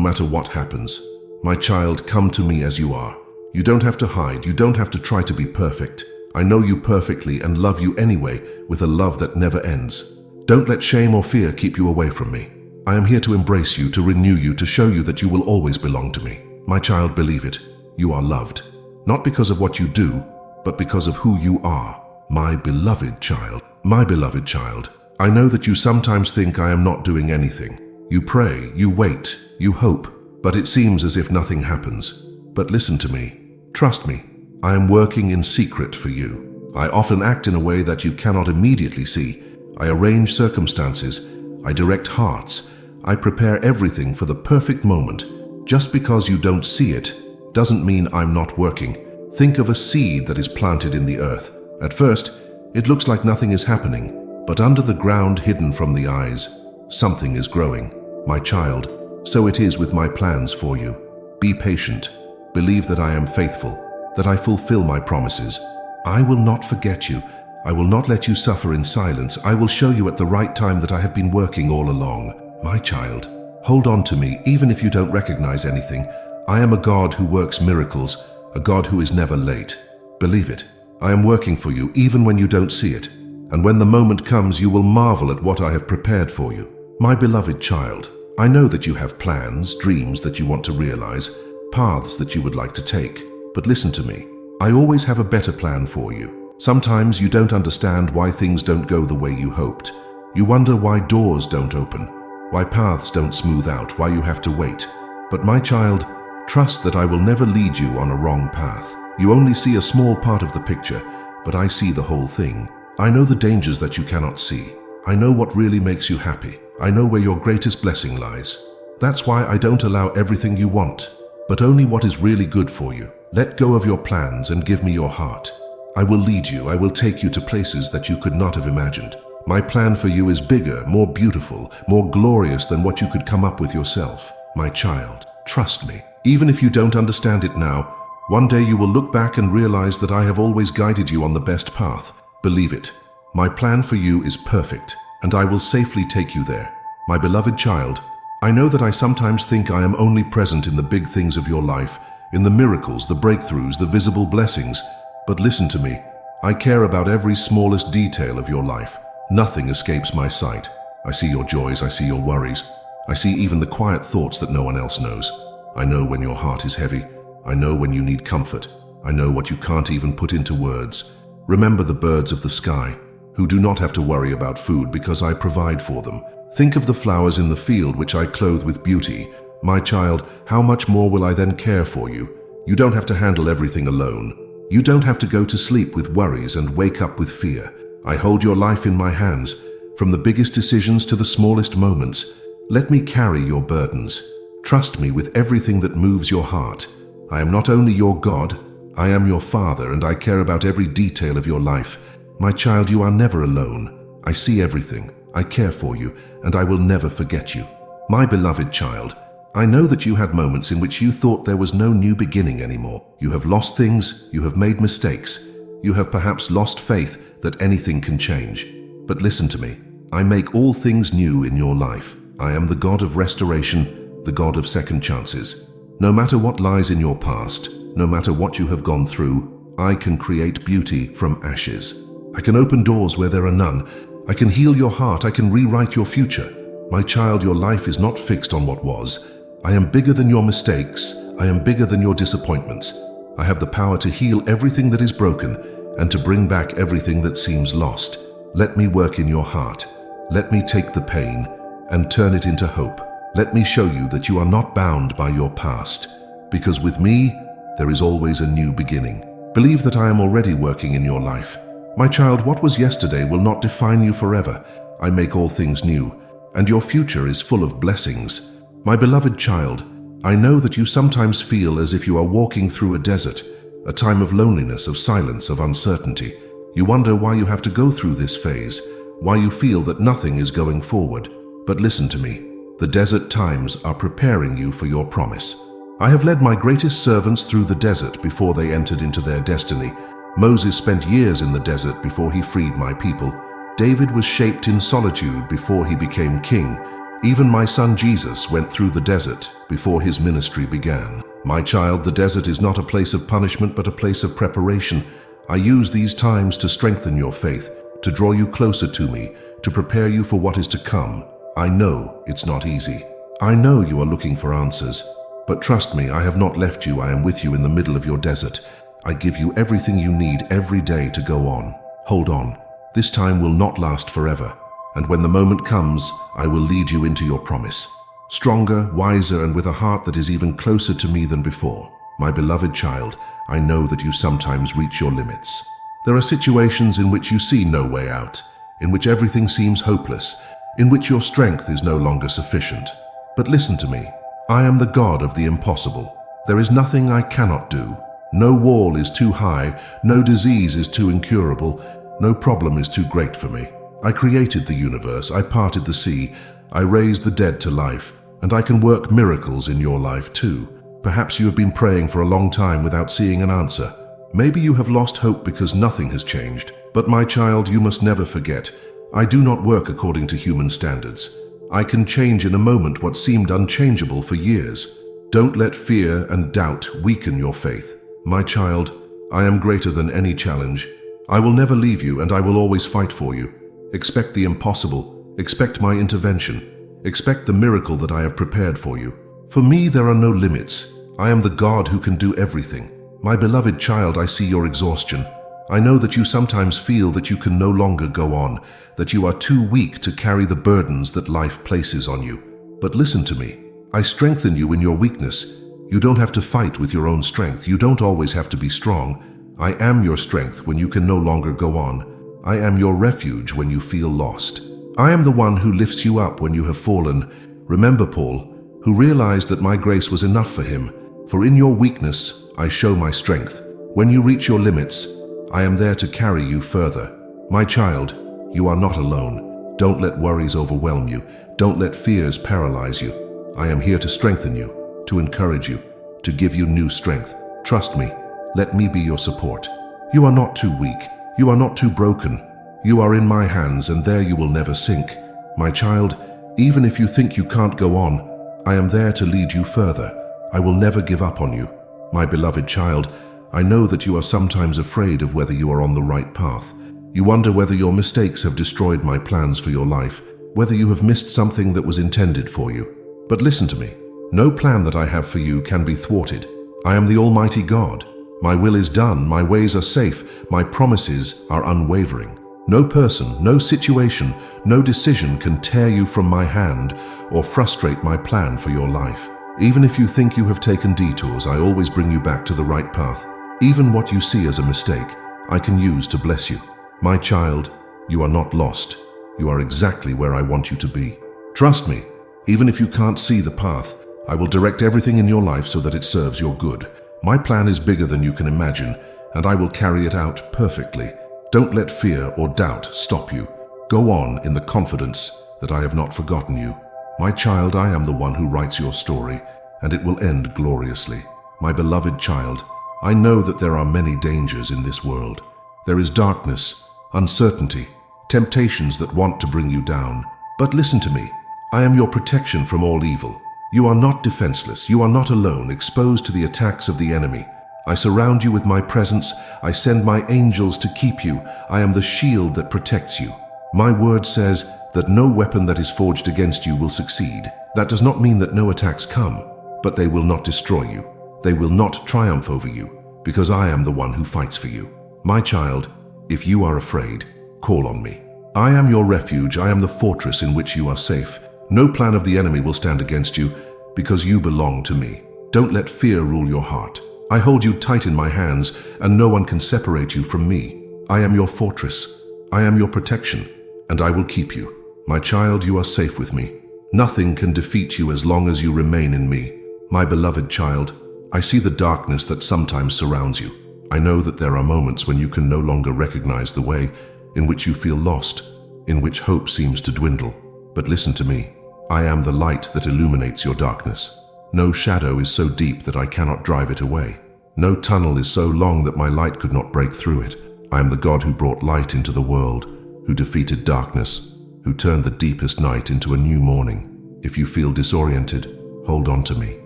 matter what happens. My child, come to me as you are. You don't have to hide, you don't have to try to be perfect. I know you perfectly and love you anyway, with a love that never ends. Don't let shame or fear keep you away from me. I am here to embrace you, to renew you, to show you that you will always belong to me. My child, believe it. You are loved. Not because of what you do, but because of who you are. My beloved child. My beloved child. I know that you sometimes think I am not doing anything. You pray, you wait, you hope, but it seems as if nothing happens. But listen to me. Trust me. I am working in secret for you. I often act in a way that you cannot immediately see. I arrange circumstances. I direct hearts. I prepare everything for the perfect moment. Just because you don't see it doesn't mean I'm not working. Think of a seed that is planted in the earth. At first, it looks like nothing is happening, but under the ground, hidden from the eyes, something is growing. My child, so it is with my plans for you. Be patient. Believe that I am faithful, that I fulfill my promises. I will not forget you. I will not let you suffer in silence. I will show you at the right time that I have been working all along. My child, hold on to me, even if you don't recognize anything. I am a God who works miracles, a God who is never late. Believe it. I am working for you even when you don't see it. And when the moment comes, you will marvel at what I have prepared for you. My beloved child, I know that you have plans, dreams that you want to realize, paths that you would like to take. But listen to me. I always have a better plan for you. Sometimes you don't understand why things don't go the way you hoped. You wonder why doors don't open, why paths don't smooth out, why you have to wait. But my child, trust that I will never lead you on a wrong path. You only see a small part of the picture, but I see the whole thing. I know the dangers that you cannot see. I know what really makes you happy. I know where your greatest blessing lies. That's why I don't allow everything you want, but only what is really good for you. Let go of your plans and give me your heart. I will lead you. I will take you to places that you could not have imagined. My plan for you is bigger, more beautiful, more glorious than what you could come up with yourself. My child, trust me. Even if you don't understand it now, one day you will look back and realize that I have always guided you on the best path. Believe it. My plan for you is perfect, and I will safely take you there. My beloved child, I know that I sometimes think I am only present in the big things of your life, in the miracles, the breakthroughs, the visible blessings. But listen to me. I care about every smallest detail of your life. Nothing escapes my sight. I see your joys, I see your worries. I see even the quiet thoughts that no one else knows. I know when your heart is heavy. I know when you need comfort. I know what you can't even put into words. Remember the birds of the sky, who do not have to worry about food because I provide for them. Think of the flowers in the field which I clothe with beauty. My child, how much more will I then care for you? You don't have to handle everything alone. You don't have to go to sleep with worries and wake up with fear. I hold your life in my hands, from the biggest decisions to the smallest moments. Let me carry your burdens. Trust me with everything that moves your heart. I am not only your God, I am your Father, and I care about every detail of your life. My child, you are never alone. I see everything. I care for you, and I will never forget you. My beloved child, I know that you had moments in which you thought there was no new beginning anymore. You have lost things, you have made mistakes, you have perhaps lost faith that anything can change. But listen to me. I make all things new in your life. I am the God of restoration, the God of second chances. No matter what lies in your past, no matter what you have gone through, I can create beauty from ashes. I can open doors where there are none. I can heal your heart. I can rewrite your future. My child, your life is not fixed on what was. I am bigger than your mistakes. I am bigger than your disappointments. I have the power to heal everything that is broken and to bring back everything that seems lost. Let me work in your heart. Let me take the pain and turn it into hope. Let me show you that you are not bound by your past, because with me, there is always a new beginning. Believe that I am already working in your life. My child, what was yesterday will not define you forever. I make all things new, and your future is full of blessings. My beloved child, I know that you sometimes feel as if you are walking through a desert, a time of loneliness, of silence, of uncertainty. You wonder why you have to go through this phase, why you feel that nothing is going forward. But listen to me. The desert times are preparing you for your promise. I have led my greatest servants through the desert before they entered into their destiny. Moses spent years in the desert before he freed my people. David was shaped in solitude before he became king. Even my son Jesus went through the desert before his ministry began. My child, the desert is not a place of punishment but a place of preparation. I use these times to strengthen your faith, to draw you closer to me, to prepare you for what is to come. I know it's not easy. I know you are looking for answers. But trust me, I have not left you. I am with you in the middle of your desert. I give you everything you need every day to go on. Hold on. This time will not last forever. And when the moment comes, I will lead you into your promise. Stronger, wiser, and with a heart that is even closer to me than before. My beloved child, I know that you sometimes reach your limits. There are situations in which you see no way out, in which everything seems hopeless, in which your strength is no longer sufficient. But listen to me. I am the God of the impossible. There is nothing I cannot do. No wall is too high, no disease is too incurable, no problem is too great for me. I created the universe, I parted the sea, I raised the dead to life, and I can work miracles in your life too. Perhaps you have been praying for a long time without seeing an answer. Maybe you have lost hope because nothing has changed. But my child, you must never forget, I do not work according to human standards. I can change in a moment what seemed unchangeable for years. Don't let fear and doubt weaken your faith. My child, I am greater than any challenge. I will never leave you, and I will always fight for you. Expect the impossible. Expect my intervention. Expect the miracle that I have prepared for you. For me, there are no limits. I am the God who can do everything. My beloved child, I see your exhaustion. I know that you sometimes feel that you can no longer go on, that you are too weak to carry the burdens that life places on you. But listen to me. I strengthen you in your weakness. You don't have to fight with your own strength. You don't always have to be strong. I am your strength when you can no longer go on. I am your refuge when you feel lost. I am the one who lifts you up when you have fallen. Remember Paul, who realized that my grace was enough for him. For in your weakness, I show my strength. When you reach your limits, I am there to carry you further. My child, you are not alone. Don't let worries overwhelm you. Don't let fears paralyze you. I am here to strengthen you, to encourage you, to give you new strength. Trust me. Let me be your support. You are not too weak. You are not too broken. You are in my hands, and there you will never sink. My child, even if you think you can't go on, I am there to lead you further. I will never give up on you. My beloved child, I know that you are sometimes afraid of whether you are on the right path. You wonder whether your mistakes have destroyed my plans for your life, whether you have missed something that was intended for you. But listen to me. No plan that I have for you can be thwarted. I am the Almighty God. My will is done, my ways are safe, my promises are unwavering. No person, no situation, no decision can tear you from my hand or frustrate my plan for your life. Even if you think you have taken detours, I always bring you back to the right path. Even what you see as a mistake, I can use to bless you. My child, you are not lost. You are exactly where I want you to be. Trust me, even if you can't see the path, I will direct everything in your life so that it serves your good. My plan is bigger than you can imagine, and I will carry it out perfectly. Don't let fear or doubt stop you. Go on in the confidence that I have not forgotten you. My child, I am the one who writes your story, and it will end gloriously. My beloved child, I know that there are many dangers in this world. There is darkness, uncertainty, temptations that want to bring you down. But listen to me. I am your protection from all evil. You are not defenseless. You are not alone, exposed to the attacks of the enemy. I surround you with my presence. I send my angels to keep you. I am the shield that protects you. My word says that no weapon that is forged against you will succeed. That does not mean that no attacks come, but they will not destroy you. They will not triumph over you, because I am the one who fights for you. My child, if you are afraid, call on me. I am your refuge. I am the fortress in which you are safe. No plan of the enemy will stand against you, because you belong to me. Don't let fear rule your heart. I hold you tight in my hands, and no one can separate you from me. I am your fortress. I am your protection, and I will keep you. My child, you are safe with me. Nothing can defeat you as long as you remain in me. My beloved child, I see the darkness that sometimes surrounds you. I know that there are moments when you can no longer recognize the way, in which you feel lost, in which hope seems to dwindle. But listen to me. I am the light that illuminates your darkness. No shadow is so deep that I cannot drive it away. No tunnel is so long that my light could not break through it. I am the God who brought light into the world, who defeated darkness, who turned the deepest night into a new morning. If you feel disoriented, hold on to me.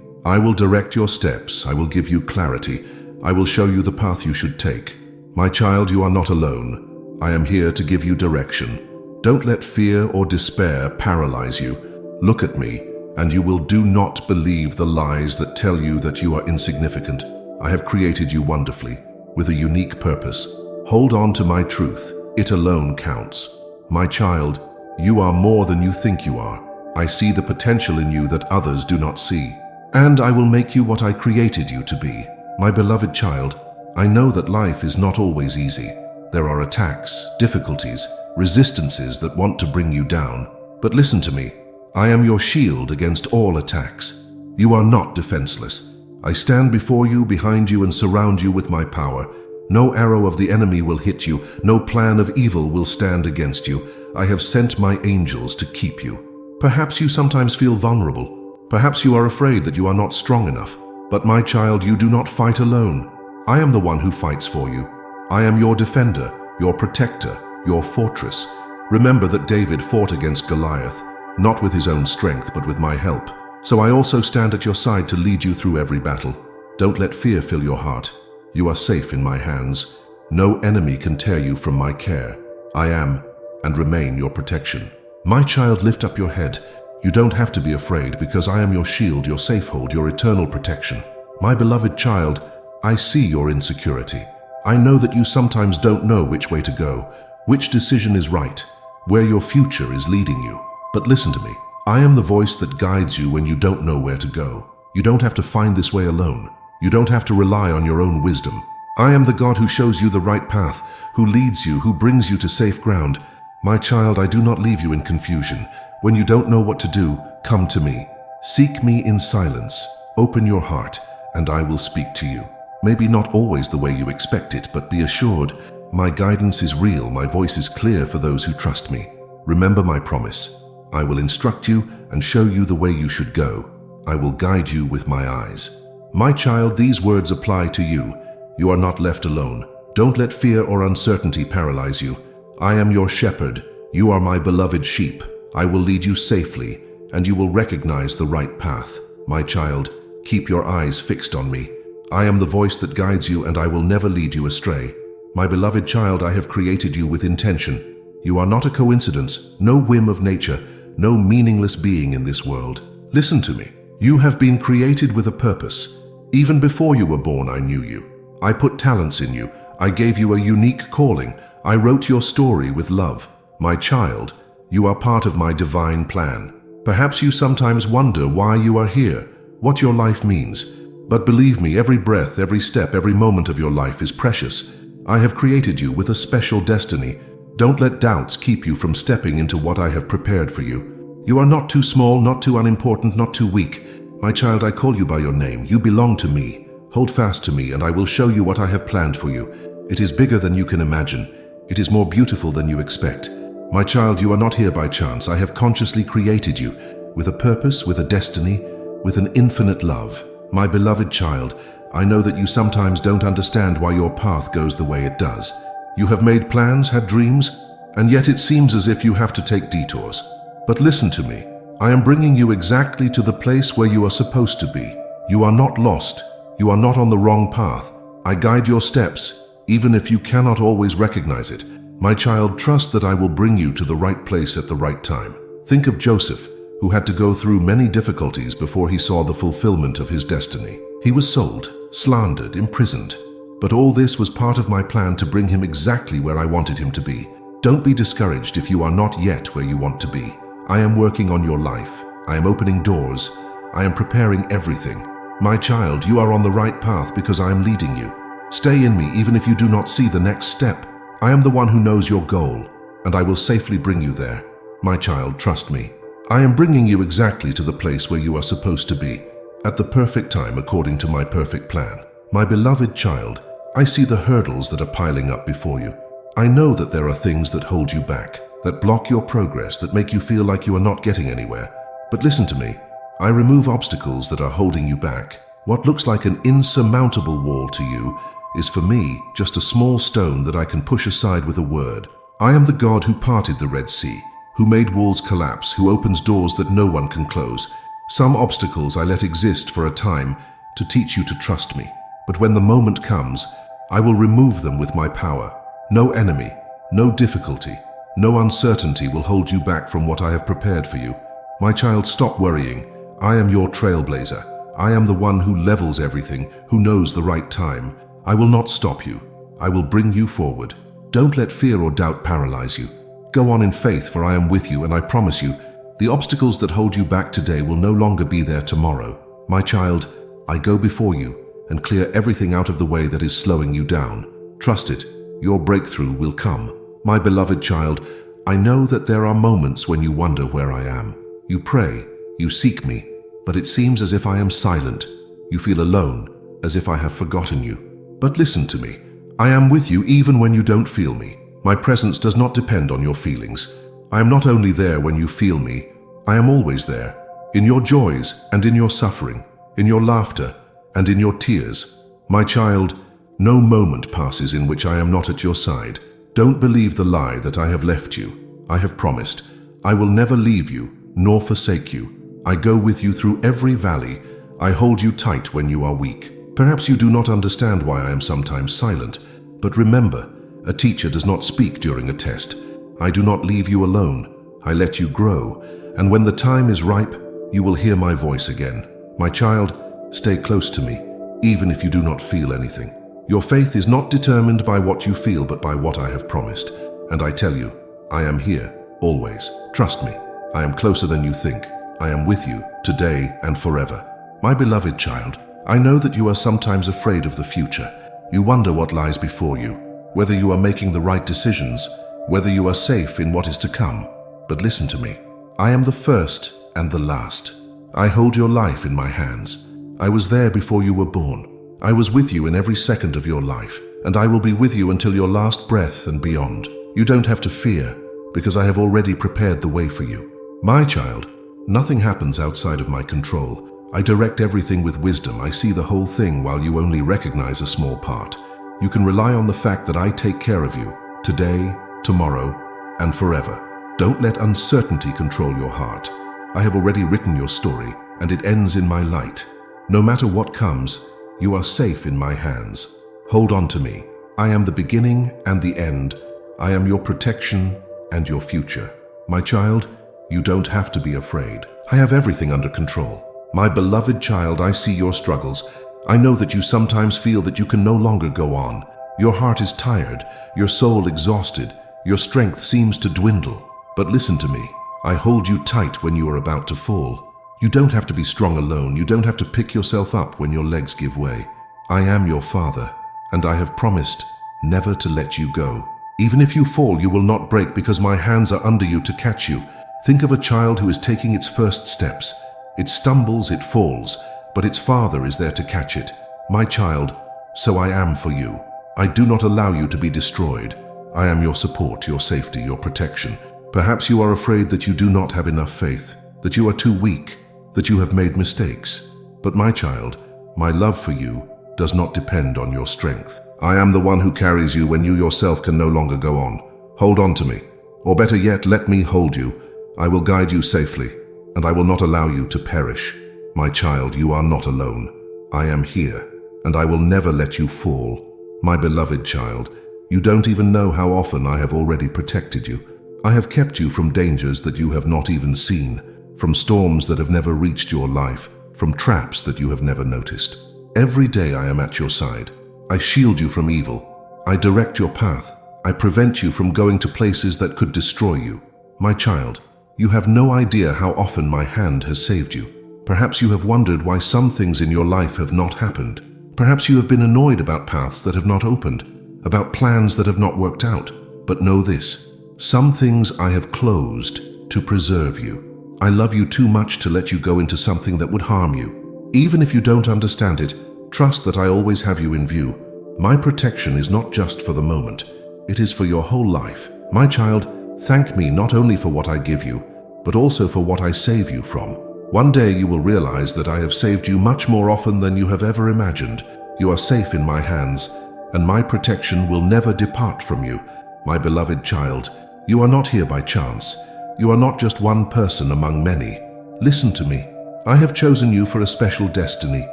I will direct your steps. I will give you clarity. I will show you the path you should take. My child, you are not alone. I am here to give you direction. Don't let fear or despair paralyze you. Look at me, and you will do not believe the lies that tell you that you are insignificant. I have created you wonderfully, with a unique purpose. Hold on to my truth. It alone counts. My child, you are more than you think you are. I see the potential in you that others do not see. And I will make you what I created you to be. My beloved child, I know that life is not always easy. There are attacks, difficulties, resistances that want to bring you down. But listen to me. I am your shield against all attacks. You are not defenseless. I stand before you, behind you, and surround you with my power. No arrow of the enemy will hit you. No plan of evil will stand against you. I have sent my angels to keep you. Perhaps you sometimes feel vulnerable. Perhaps you are afraid that you are not strong enough. But my child, you do not fight alone. I am the one who fights for you. I am your defender, your protector, your fortress. Remember that David fought against Goliath, not with his own strength, but with my help. So I also stand at your side to lead you through every battle. Don't let fear fill your heart. You are safe in my hands. No enemy can tear you from my care. I am and remain your protection. My child, lift up your head. You don't have to be afraid, because I am your shield, your safehold, your eternal protection. My beloved child, I see your insecurity. I know that you sometimes don't know which way to go, which decision is right, where your future is leading you. But listen to me. I am the voice that guides you when you don't know where to go. You don't have to find this way alone. You don't have to rely on your own wisdom. I am the God who shows you the right path, who leads you, who brings you to safe ground. My child, I do not leave you in confusion. When you don't know what to do, come to me. Seek me in silence. Open your heart, and I will speak to you. Maybe not always the way you expect it, but be assured, my guidance is real, my voice is clear for those who trust me. Remember my promise. I will instruct you and show you the way you should go. I will guide you with my eyes. My child, these words apply to you. You are not left alone. Don't let fear or uncertainty paralyze you. I am your shepherd. You are my beloved sheep. I will lead you safely, and you will recognize the right path. My child, keep your eyes fixed on me. I am the voice that guides you, and I will never lead you astray. My beloved child, I have created you with intention. You are not a coincidence, no whim of nature, no meaningless being in this world. Listen to me. You have been created with a purpose. Even before you were born, I knew you. I put talents in you. I gave you a unique calling. I wrote your story with love. My child, you are part of my divine plan. Perhaps you sometimes wonder why you are here, what your life means. But believe me, every breath, every step, every moment of your life is precious. I have created you with a special destiny. Don't let doubts keep you from stepping into what I have prepared for you. You are not too small, not too unimportant, not too weak. My child, I call you by your name. You belong to me. Hold fast to me, and I will show you what I have planned for you. It is bigger than you can imagine. It is more beautiful than you expect. My child, you are not here by chance. I have consciously created you with a purpose, with a destiny, with an infinite love. My beloved child, I know that you sometimes don't understand why your path goes the way it does. You have made plans, had dreams, and yet it seems as if you have to take detours. But listen to me. I am bringing you exactly to the place where you are supposed to be. You are not lost. You are not on the wrong path. I guide your steps, even if you cannot always recognize it. My child, trust that I will bring you to the right place at the right time. Think of Joseph, who had to go through many difficulties before he saw the fulfillment of his destiny. He was sold, slandered, imprisoned. But all this was part of my plan to bring him exactly where I wanted him to be. Don't be discouraged if you are not yet where you want to be. I am working on your life. I am opening doors. I am preparing everything. My child, you are on the right path because I am leading you. Stay in me even if you do not see the next step. I am the one who knows your goal, and I will safely bring you there. My child, trust me. I am bringing you exactly to the place where you are supposed to be, at the perfect time according to my perfect plan. My beloved child, I see the hurdles that are piling up before you. I know that there are things that hold you back, that block your progress, that make you feel like you are not getting anywhere. But listen to me. I remove obstacles that are holding you back. What looks like an insurmountable wall to you is for me just a small stone that I can push aside with a word. I am the God who parted the Red Sea, who made walls collapse, who opens doors that no one can close. Some obstacles I let exist for a time to teach you to trust me. But when the moment comes, I will remove them with my power. No enemy, no difficulty, no uncertainty will hold you back from what I have prepared for you. My child, stop worrying. I am your trailblazer. I am the one who levels everything, who knows the right time. I will not stop you. I will bring you forward. Don't let fear or doubt paralyze you. Go on in faith, for I am with you, and I promise you, the obstacles that hold you back today will no longer be there tomorrow. My child, I go before you and clear everything out of the way that is slowing you down. Trust it. Your breakthrough will come. My beloved child, I know that there are moments when you wonder where I am. You pray, you seek me, but it seems as if I am silent. You feel alone, as if I have forgotten you. But listen to me. I am with you even when you don't feel me. My presence does not depend on your feelings. I am not only there when you feel me, I am always there. In your joys and in your suffering, in your laughter and in your tears. My child, no moment passes in which I am not at your side. Don't believe the lie that I have left you. I have promised. I will never leave you, nor forsake you. I go with you through every valley. I hold you tight when you are weak. Perhaps you do not understand why I am sometimes silent, but remember, a teacher does not speak during a test. I do not leave you alone. I let you grow, and when the time is ripe, you will hear my voice again. My child, stay close to me, even if you do not feel anything. Your faith is not determined by what you feel, but by what I have promised. And I tell you, I am here, always. Trust me, I am closer than you think. I am with you, today and forever. My beloved child, I know that you are sometimes afraid of the future. You wonder what lies before you, whether you are making the right decisions, whether you are safe in what is to come. But listen to me. I am the first and the last. I hold your life in my hands. I was there before you were born. I was with you in every second of your life, and I will be with you until your last breath and beyond. You don't have to fear, because I have already prepared the way for you. My child, nothing happens outside of my control. I direct everything with wisdom. I see the whole thing while you only recognize a small part. You can rely on the fact that I take care of you, today, tomorrow, and forever. Don't let uncertainty control your heart. I have already written your story, and it ends in my light. No matter what comes, you are safe in my hands. Hold on to me. I am the beginning and the end. I am your protection and your future. My child, you don't have to be afraid. I have everything under control. My beloved child, I see your struggles. I know that you sometimes feel that you can no longer go on. Your heart is tired, your soul exhausted, your strength seems to dwindle. But listen to me. I hold you tight when you are about to fall. You don't have to be strong alone. You don't have to pick yourself up when your legs give way. I am your father, and I have promised never to let you go. Even if you fall, you will not break, because my hands are under you to catch you. Think of a child who is taking its first steps. It stumbles, it falls, but its father is there to catch it. My child, so I am for you. I do not allow you to be destroyed. I am your support, your safety, your protection. Perhaps you are afraid that you do not have enough faith, that you are too weak, that you have made mistakes. But my child, my love for you does not depend on your strength. I am the one who carries you when you yourself can no longer go on. Hold on to me, or better yet, let me hold you. I will guide you safely, and I will not allow you to perish. My child, you are not alone. I am here, and I will never let you fall. My beloved child, you don't even know how often I have already protected you. I have kept you from dangers that you have not even seen, from storms that have never reached your life, from traps that you have never noticed. Every day I am at your side. I shield you from evil. I direct your path. I prevent you from going to places that could destroy you. My child, you have no idea how often my hand has saved you. Perhaps you have wondered why some things in your life have not happened. Perhaps you have been annoyed about paths that have not opened, about plans that have not worked out. But know this, some things I have closed to preserve you. I love you too much to let you go into something that would harm you. Even if you don't understand it, trust that I always have you in view. My protection is not just for the moment, it is for your whole life. My child, thank me not only for what I give you, but also for what I save you from. One day you will realize that I have saved you much more often than you have ever imagined. You are safe in my hands, and my protection will never depart from you. My beloved child, you are not here by chance. You are not just one person among many. Listen to me. I have chosen you for a special destiny.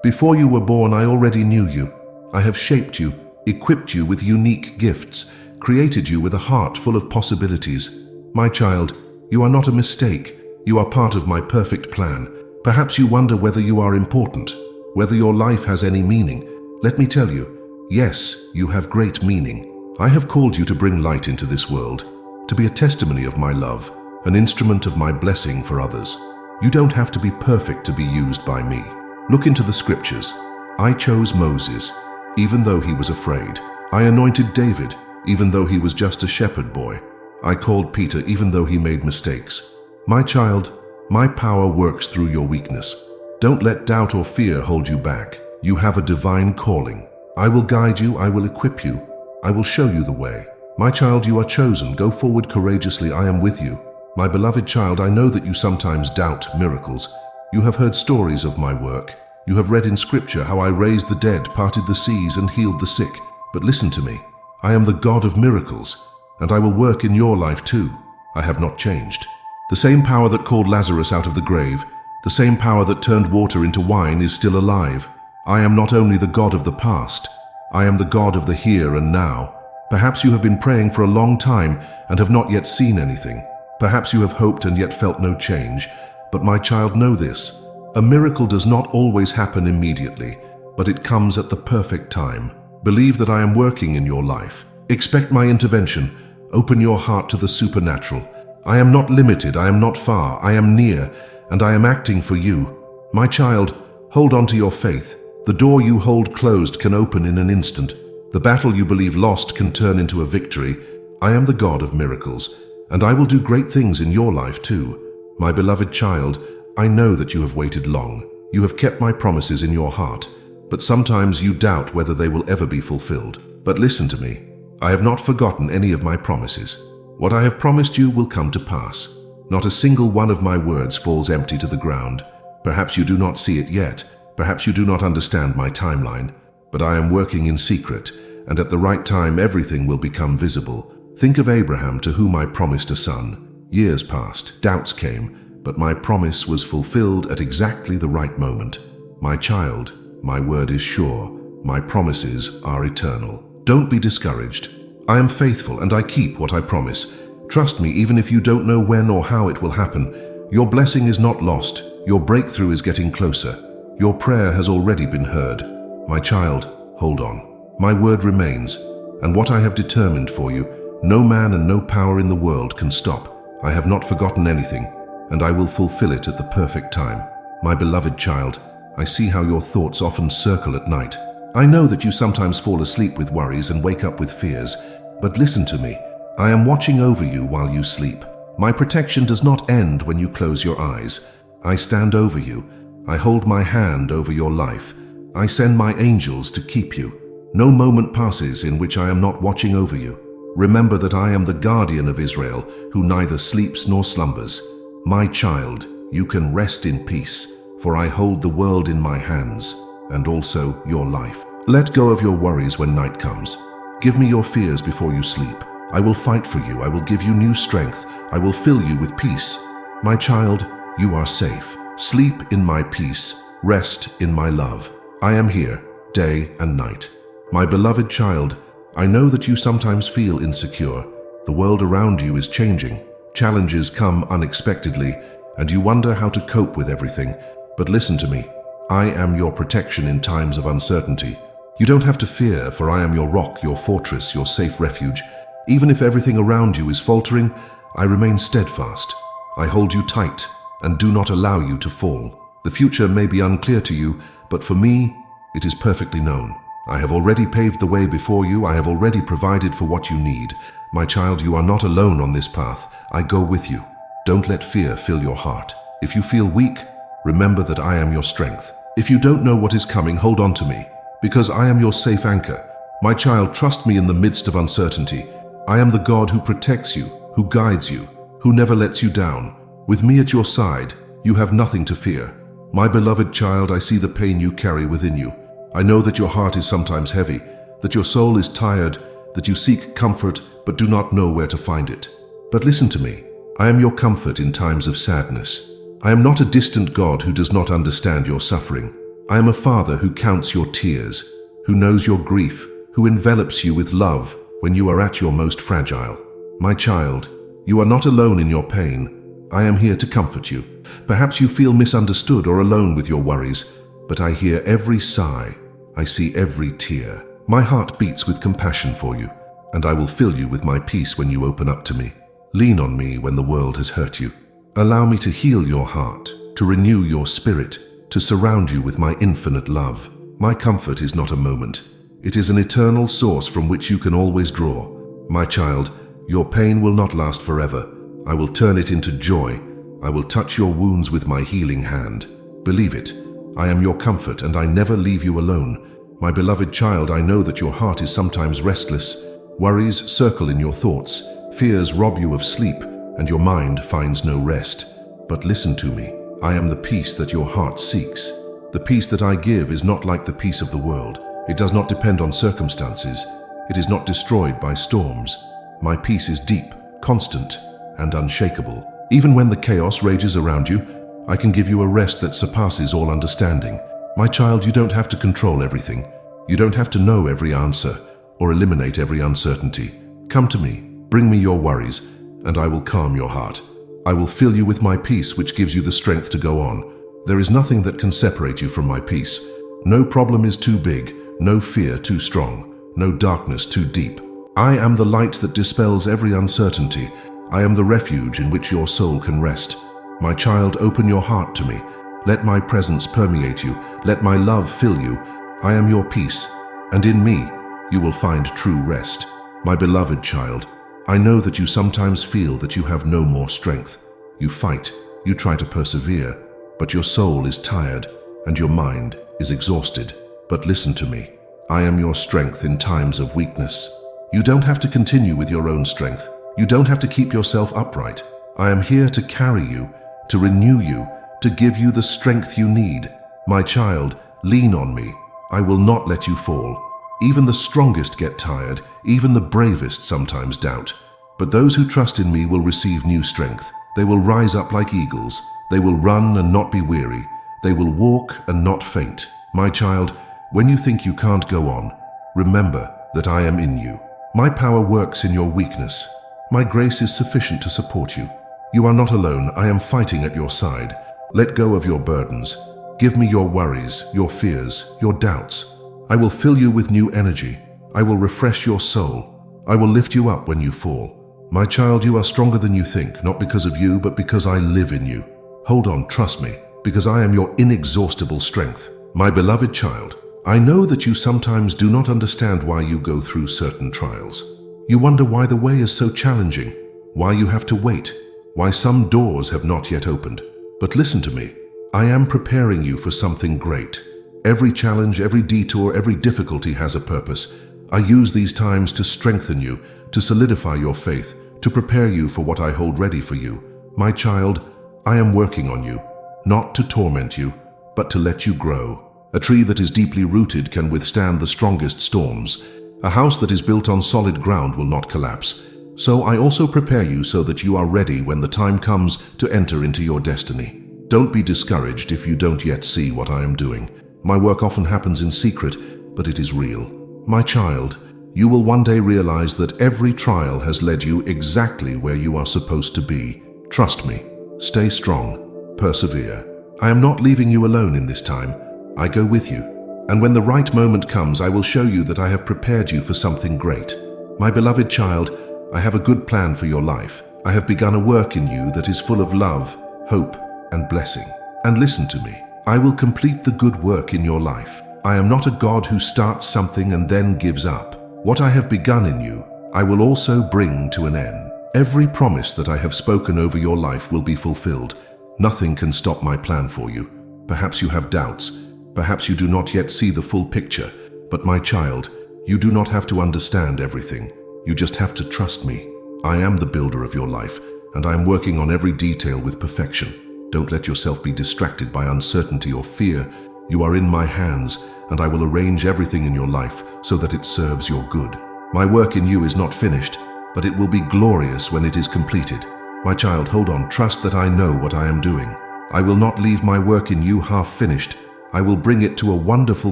Before you were born, I already knew you. I have shaped you, equipped you with unique gifts, created you with a heart full of possibilities. My child, you are not a mistake. You are part of my perfect plan. Perhaps you wonder whether you are important, whether your life has any meaning. Let me tell you, yes, you have great meaning. I have called you to bring light into this world, to be a testimony of my love, an instrument of my blessing for others. You don't have to be perfect to be used by me. Look into the scriptures. I chose Moses, even though he was afraid. I anointed David, even though he was just a shepherd boy. I called Peter, even though he made mistakes. My child, my power works through your weakness. Don't let doubt or fear hold you back. You have a divine calling. I will guide you, I will equip you, I will show you the way. My child, you are chosen. Go forward courageously, I am with you. My beloved child, I know that you sometimes doubt miracles. You have heard stories of my work. You have read in scripture how I raised the dead, parted the seas, and healed the sick. But listen to me. I am the God of miracles, and I will work in your life too. I have not changed. The same power that called Lazarus out of the grave, the same power that turned water into wine is still alive. I am not only the God of the past, I am the God of the here and now. Perhaps you have been praying for a long time and have not yet seen anything. Perhaps you have hoped and yet felt no change. But my child, know this. A miracle does not always happen immediately, but it comes at the perfect time. Believe that I am working in your life. Expect my intervention. Open your heart to the supernatural. I am not limited, I am not far, I am near, and I am acting for you. My child, hold on to your faith. The door you hold closed can open in an instant. The battle you believe lost can turn into a victory. I am the God of miracles, and I will do great things in your life too. My beloved child, I know that you have waited long. You have kept my promises in your heart, but sometimes you doubt whether they will ever be fulfilled. But listen to me. I have not forgotten any of my promises. What I have promised you will come to pass. Not a single one of my words falls empty to the ground. Perhaps you do not see it yet. Perhaps you do not understand my timeline. But I am working in secret, and at the right time everything will become visible. Think of Abraham, to whom I promised a son. Years passed, doubts came, but my promise was fulfilled at exactly the right moment. My child, my word is sure. My promises are eternal. Don't be discouraged. I am faithful and I keep what I promise. Trust me, even if you don't know when or how it will happen. Your blessing is not lost. Your breakthrough is getting closer. Your prayer has already been heard. My child, hold on. My word remains, and what I have determined for you, no man and no power in the world can stop. I have not forgotten anything, and I will fulfill it at the perfect time. My beloved child, I see how your thoughts often circle at night. I know that you sometimes fall asleep with worries and wake up with fears, but listen to me. I am watching over you while you sleep. My protection does not end when you close your eyes. I stand over you. I hold my hand over your life. I send my angels to keep you. No moment passes in which I am not watching over you. Remember that I am the guardian of Israel, who neither sleeps nor slumbers. My child, you can rest in peace, for I hold the world in my hands, and also your life. Let go of your worries when night comes. Give me your fears before you sleep. I will fight for you. I will give you new strength. I will fill you with peace. My child, you are safe. Sleep in my peace. Rest in my love. I am here, day and night. My beloved child, I know that you sometimes feel insecure. The world around you is changing. Challenges come unexpectedly, and you wonder how to cope with everything. But listen to me. I am your protection in times of uncertainty. You don't have to fear, for I am your rock, your fortress, your safe refuge. Even if everything around you is faltering, I remain steadfast. I hold you tight and do not allow you to fall. The future may be unclear to you, but for me, it is perfectly known. I have already paved the way before you. I have already provided for what you need. My child, you are not alone on this path. I go with you. Don't let fear fill your heart. If you feel weak, remember that I am your strength. If you don't know what is coming, hold on to me, because I am your safe anchor. My child, trust me in the midst of uncertainty. I am the God who protects you, who guides you, who never lets you down. With me at your side, you have nothing to fear. My beloved child, I see the pain you carry within you. I know that your heart is sometimes heavy, that your soul is tired, that you seek comfort but do not know where to find it. But listen to me. I am your comfort in times of sadness. I am not a distant God who does not understand your suffering. I am a Father who counts your tears, who knows your grief, who envelops you with love when you are at your most fragile. My child, you are not alone in your pain. I am here to comfort you. Perhaps you feel misunderstood or alone with your worries, but I hear every sigh. I see every tear. My heart beats with compassion for you, and I will fill you with my peace when you open up to me. Lean on me when the world has hurt you. Allow me to heal your heart, to renew your spirit, to surround you with my infinite love. My comfort is not a moment. It is an eternal source from which you can always draw. My child, your pain will not last forever. I will turn it into joy. I will touch your wounds with my healing hand. Believe it. I am your comfort, and I never leave you alone. My beloved child, I know that your heart is sometimes restless. Worries circle in your thoughts. Fears rob you of sleep, and your mind finds no rest. But listen to me. I am the peace that your heart seeks. The peace that I give is not like the peace of the world. It does not depend on circumstances. It is not destroyed by storms. My peace is deep, constant, and unshakable. Even when the chaos rages around you, I can give you a rest that surpasses all understanding. My child, you don't have to control everything. You don't have to know every answer or eliminate every uncertainty. Come to me, bring me your worries, and I will calm your heart. I will fill you with my peace, which gives you the strength to go on. There is nothing that can separate you from my peace. No problem is too big, no fear too strong, no darkness too deep. I am the light that dispels every uncertainty. I am the refuge in which your soul can rest. My child, open your heart to me. Let my presence permeate you. Let my love fill you. I am your peace, and in me you will find true rest. My beloved child, I know that you sometimes feel that you have no more strength. You fight, you try to persevere, but your soul is tired and your mind is exhausted. But listen to me. I am your strength in times of weakness. You don't have to continue with your own strength. You don't have to keep yourself upright. I am here to carry you, to renew you, to give you the strength you need. My child, lean on me. I will not let you fall. Even the strongest get tired, even the bravest sometimes doubt. But those who trust in me will receive new strength. They will rise up like eagles. They will run and not be weary. They will walk and not faint. My child, when you think you can't go on, remember that I am in you. My power works in your weakness. My grace is sufficient to support you. You are not alone. I am fighting at your side. Let go of your burdens. Give me your worries, your fears, your doubts. I will fill you with new energy. I will refresh your soul. I will lift you up when you fall. My child, you are stronger than you think, not because of you, but because I live in you. Hold on, trust me, because I am your inexhaustible strength. My beloved child, I know that you sometimes do not understand why you go through certain trials. You wonder why the way is so challenging, why you have to wait, why some doors have not yet opened. But listen to me. I am preparing you for something great. Every challenge, every detour, every difficulty has a purpose. I use these times to strengthen you, to solidify your faith, to prepare you for what I hold ready for you. My child, I am working on you, not to torment you, but to let you grow. A tree that is deeply rooted can withstand the strongest storms. A house that is built on solid ground will not collapse. So I also prepare you so that you are ready when the time comes to enter into your destiny. Don't be discouraged if you don't yet see what I am doing. My work often happens in secret, but it is real. My child, you will one day realize that every trial has led you exactly where you are supposed to be. Trust me. Stay strong. Persevere. I am not leaving you alone in this time. I go with you. And when the right moment comes, I will show you that I have prepared you for something great. My beloved child, I have a good plan for your life. I have begun a work in you that is full of love, hope, and blessing. And listen to me. I will complete the good work in your life. I am not a God who starts something and then gives up. What I have begun in you, I will also bring to an end. Every promise that I have spoken over your life will be fulfilled. Nothing can stop my plan for you. Perhaps you have doubts. Perhaps you do not yet see the full picture. But my child, you do not have to understand everything. You just have to trust me. I am the builder of your life, and I am working on every detail with perfection. Don't let yourself be distracted by uncertainty or fear. You are in my hands, and I will arrange everything in your life so that it serves your good. My work in you is not finished, but it will be glorious when it is completed. My child, hold on, trust that I know what I am doing. I will not leave my work in you half finished. I will bring it to a wonderful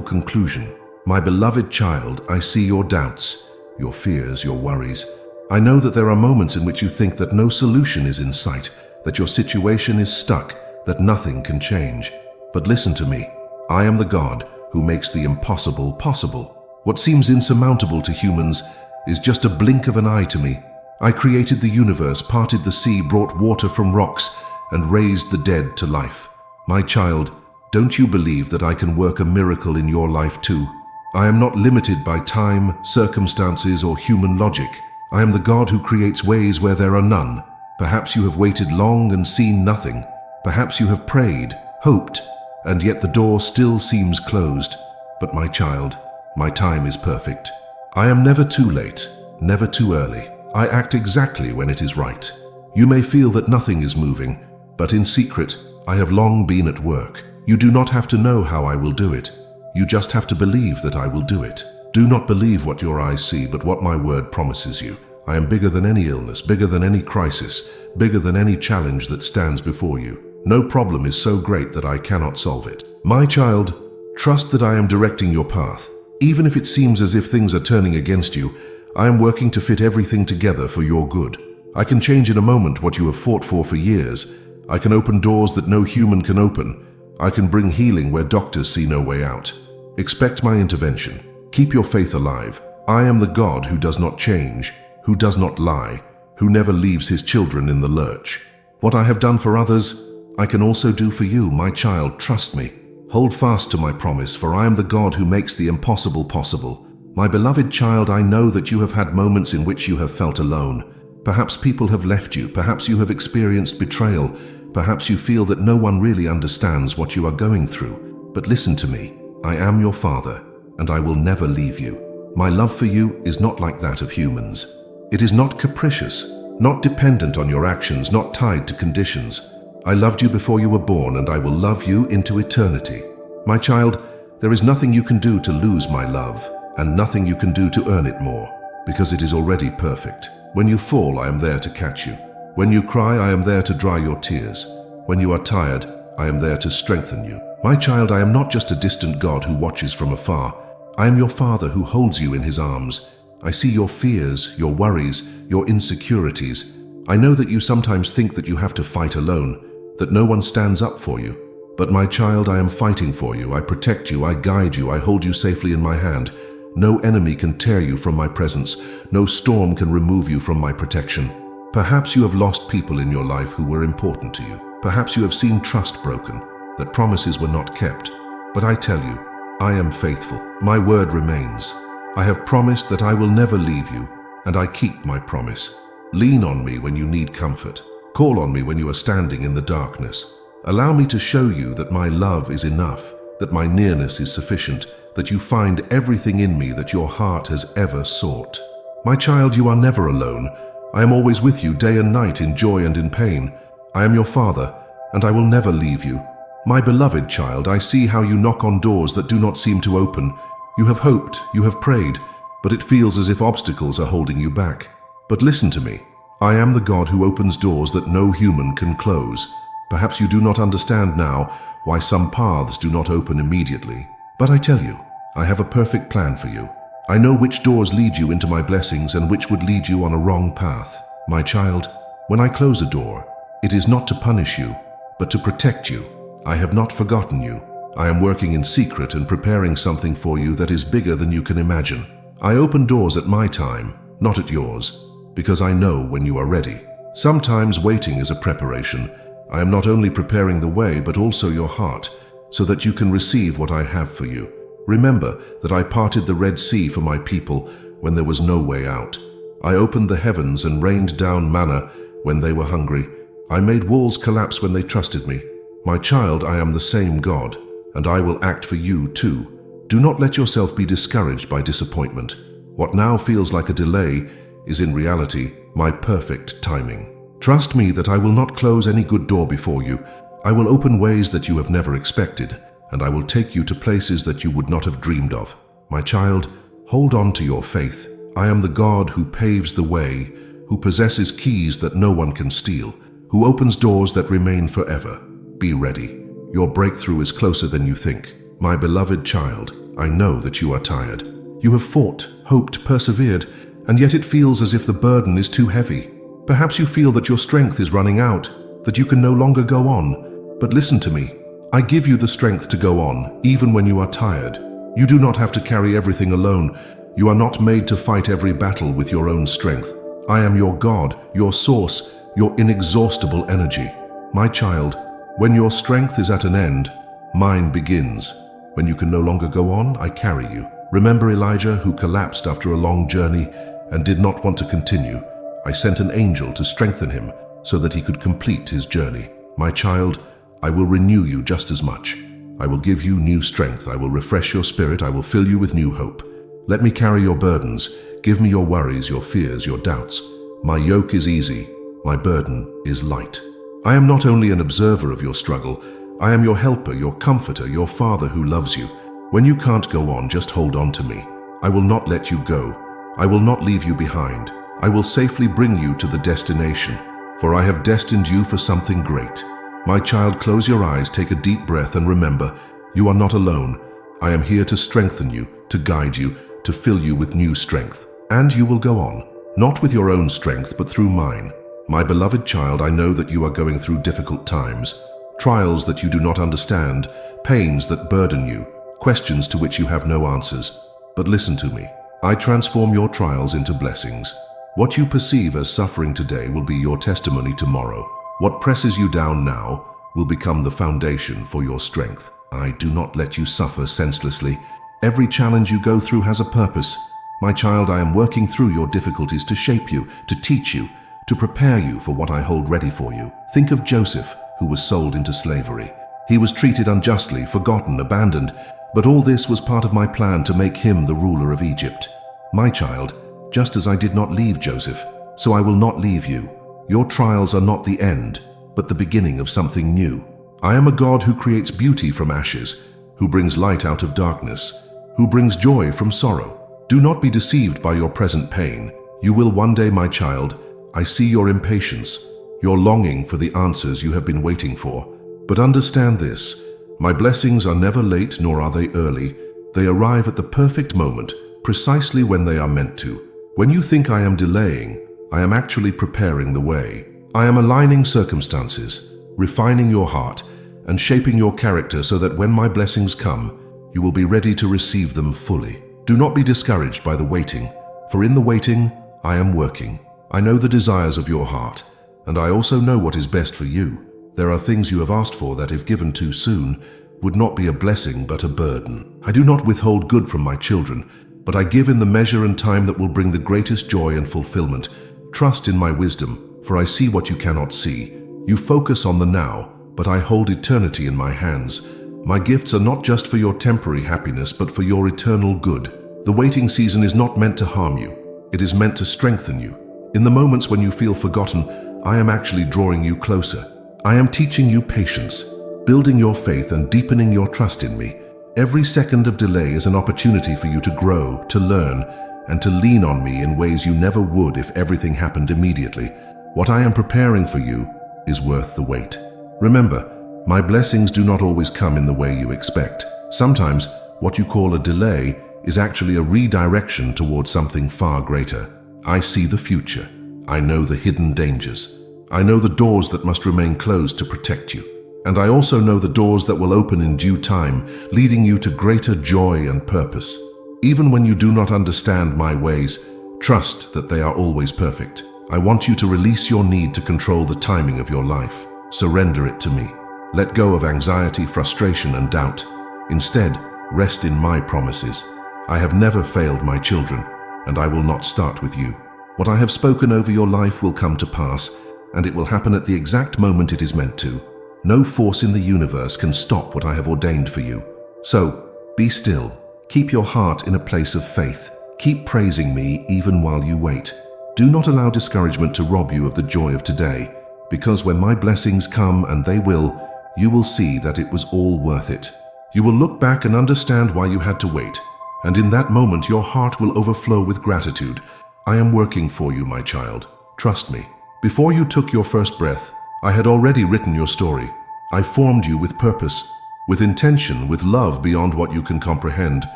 conclusion. My beloved child, I see your doubts, your fears, your worries. I know that there are moments in which you think that no solution is in sight, that your situation is stuck, that nothing can change. But listen to me. I am the God who makes the impossible possible. What seems insurmountable to humans is just a blink of an eye to me. I created the universe, parted the sea, brought water from rocks, and raised the dead to life. My child, don't you believe that I can work a miracle in your life too? I am not limited by time, circumstances, or human logic. I am the God who creates ways where there are none. Perhaps you have waited long and seen nothing. Perhaps you have prayed, hoped, and yet the door still seems closed. But my child, my time is perfect. I am never too late, never too early. I act exactly when it is right. You may feel that nothing is moving, but in secret, I have long been at work. You do not have to know how I will do it. You just have to believe that I will do it. Do not believe what your eyes see, but what my word promises you. I am bigger than any illness, bigger than any crisis, bigger than any challenge that stands before you. No problem is so great that I cannot solve it. My child, Trust that I am directing your path. Even if it seems as if things are turning against you, I am working to fit everything together for your good. I can change in a moment what you have fought for years. I can open doors that no human can open. I can bring healing where doctors see no way out. Expect my intervention. Keep your faith alive. I am the God who does not change, who does not lie, who never leaves his children in the lurch. What I have done for others, I can also do for you, my child. Trust me. Hold fast to my promise, for I am the God who makes the impossible possible. My beloved child, I know that you have had moments in which you have felt alone. Perhaps people have left you. Perhaps you have experienced betrayal. Perhaps you feel that no one really understands what you are going through. But listen to me. I am your Father, and I will never leave you. My love for you is not like that of humans. It is not capricious, not dependent on your actions, not tied to conditions. I loved you before you were born, and I will love you into eternity. My child, there is nothing you can do to lose my love, and nothing you can do to earn it more, because it is already perfect. When you fall, I am there to catch you. When you cry, I am there to dry your tears. When you are tired, I am there to strengthen you. My child, I am not just a distant God who watches from afar. I am your Father who holds you in his arms. I see your fears, your worries, your insecurities. I know that you sometimes think that you have to fight alone, that no one stands up for you. But my child, I am fighting for you. I protect you, I guide you, I hold you safely in my hand. No enemy can tear you from my presence. No storm can remove you from my protection. Perhaps you have lost people in your life who were important to you. Perhaps you have seen trust broken, that promises were not kept. But I tell you, I am faithful. My word remains. I have promised that I will never leave you, and I keep my promise. Lean on me when you need comfort. Call on me when you are standing in the darkness. Allow me to show you that my love is enough, that my nearness is sufficient, that you find everything in me that your heart has ever sought. My child, you are never alone. I am always with you day and night, in joy and in pain. I am your Father, and I will never leave you. My beloved child, I see how you knock on doors that do not seem to open. You have hoped, you have prayed, but it feels as if obstacles are holding you back. But listen to me. I am the God who opens doors that no human can close. Perhaps you do not understand now why some paths do not open immediately. But I tell you, I have a perfect plan for you. I know which doors lead you into my blessings and which would lead you on a wrong path. My child, when I close a door, it is not to punish you, but to protect you. I have not forgotten you. I am working in secret and preparing something for you that is bigger than you can imagine. I open doors at my time, not at yours, because I know when you are ready. Sometimes waiting is a preparation. I am not only preparing the way, but also your heart, so that you can receive what I have for you. Remember that I parted the Red Sea for my people when there was no way out. I opened the heavens and rained down manna when they were hungry. I made walls collapse when they trusted me. My child, I am the same God, and I will act for you too. Do not let yourself be discouraged by disappointment. What now feels like a delay is in reality my perfect timing. Trust me that I will not close any good door before you. I will open ways that you have never expected, and I will take you to places that you would not have dreamed of. My child, hold on to your faith. I am the God who paves the way, who possesses keys that no one can steal, who opens doors that remain forever. Be ready. Your breakthrough is closer than you think. My beloved child, I know that you are tired. You have fought, hoped, persevered, and yet it feels as if the burden is too heavy. Perhaps you feel that your strength is running out, that you can no longer go on. But listen to me. I give you the strength to go on, even when you are tired. You do not have to carry everything alone. You are not made to fight every battle with your own strength. I am your God, your source, your inexhaustible energy. My child, when your strength is at an end, mine begins. When you can no longer go on, I carry you. Remember Elijah, who collapsed after a long journey and did not want to continue? I sent an angel to strengthen him so that he could complete his journey. My child, I will renew you just as much. I will give you new strength. I will refresh your spirit. I will fill you with new hope. Let me carry your burdens. Give me your worries, your fears, your doubts. My yoke is easy. My burden is light. I am not only an observer of your struggle, I am your helper, your comforter, your Father who loves you. When you can't go on, just hold on to me. I will not let you go. I will not leave you behind. I will safely bring you to the destination, for I have destined you for something great. My child, close your eyes, take a deep breath, and remember, you are not alone. I am here to strengthen you, to guide you, to fill you with new strength. And you will go on, not with your own strength, but through mine. My beloved child, I know that you are going through difficult times, trials that you do not understand, pains that burden you, questions to which you have no answers. But listen to me. I transform your trials into blessings. What you perceive as suffering today will be your testimony tomorrow. What presses you down now will become the foundation for your strength. I do not let you suffer senselessly. Every challenge you go through has a purpose. My child, I am working through your difficulties to shape you, to teach you, to prepare you for what I hold ready for you. Think of Joseph, who was sold into slavery. He was treated unjustly, forgotten, abandoned, but all this was part of my plan to make him the ruler of Egypt. My child, just as I did not leave Joseph, so I will not leave you. Your trials are not the end, but the beginning of something new. I am a God who creates beauty from ashes, who brings light out of darkness, who brings joy from sorrow. Do not be deceived by your present pain. You will one day, my child. I see your impatience, your longing for the answers you have been waiting for. But understand this, my blessings are never late nor are they early. They arrive at the perfect moment, precisely when they are meant to. When you think I am delaying, I am actually preparing the way. I am aligning circumstances, refining your heart, and shaping your character so that when my blessings come, you will be ready to receive them fully. Do not be discouraged by the waiting, for in the waiting, I am working. I know the desires of your heart, and I also know what is best for you. There are things you have asked for that, if given too soon, would not be a blessing but a burden. I do not withhold good from my children, but I give in the measure and time that will bring the greatest joy and fulfillment. Trust in my wisdom, for I see what you cannot see. You focus on the now, but I hold eternity in my hands. My gifts are not just for your temporary happiness, but for your eternal good. The waiting season is not meant to harm you. It is meant to strengthen you. In the moments when you feel forgotten, I am actually drawing you closer. I am teaching you patience, building your faith and deepening your trust in me. Every second of delay is an opportunity for you to grow, to learn, and to lean on me in ways you never would if everything happened immediately. What I am preparing for you is worth the wait. Remember, my blessings do not always come in the way you expect. Sometimes, what you call a delay is actually a redirection towards something far greater. I see the future. I know the hidden dangers. I know the doors that must remain closed to protect you. And I also know the doors that will open in due time, leading you to greater joy and purpose. Even when you do not understand my ways, trust that they are always perfect. I want you to release your need to control the timing of your life. Surrender it to me. Let go of anxiety, frustration, and doubt. Instead, rest in my promises. I have never failed my children, and I will not start with you. What I have spoken over your life will come to pass, and it will happen at the exact moment it is meant to. No force in the universe can stop what I have ordained for you. So, be still. Keep your heart in a place of faith. Keep praising me even while you wait. Do not allow discouragement to rob you of the joy of today, because when my blessings come, and they will, you will see that it was all worth it. You will look back and understand why you had to wait, and in that moment your heart will overflow with gratitude. I am working for you, my child. Trust me. Before you took your first breath, I had already written your story. I formed you with purpose, with intention, with love beyond what you can comprehend.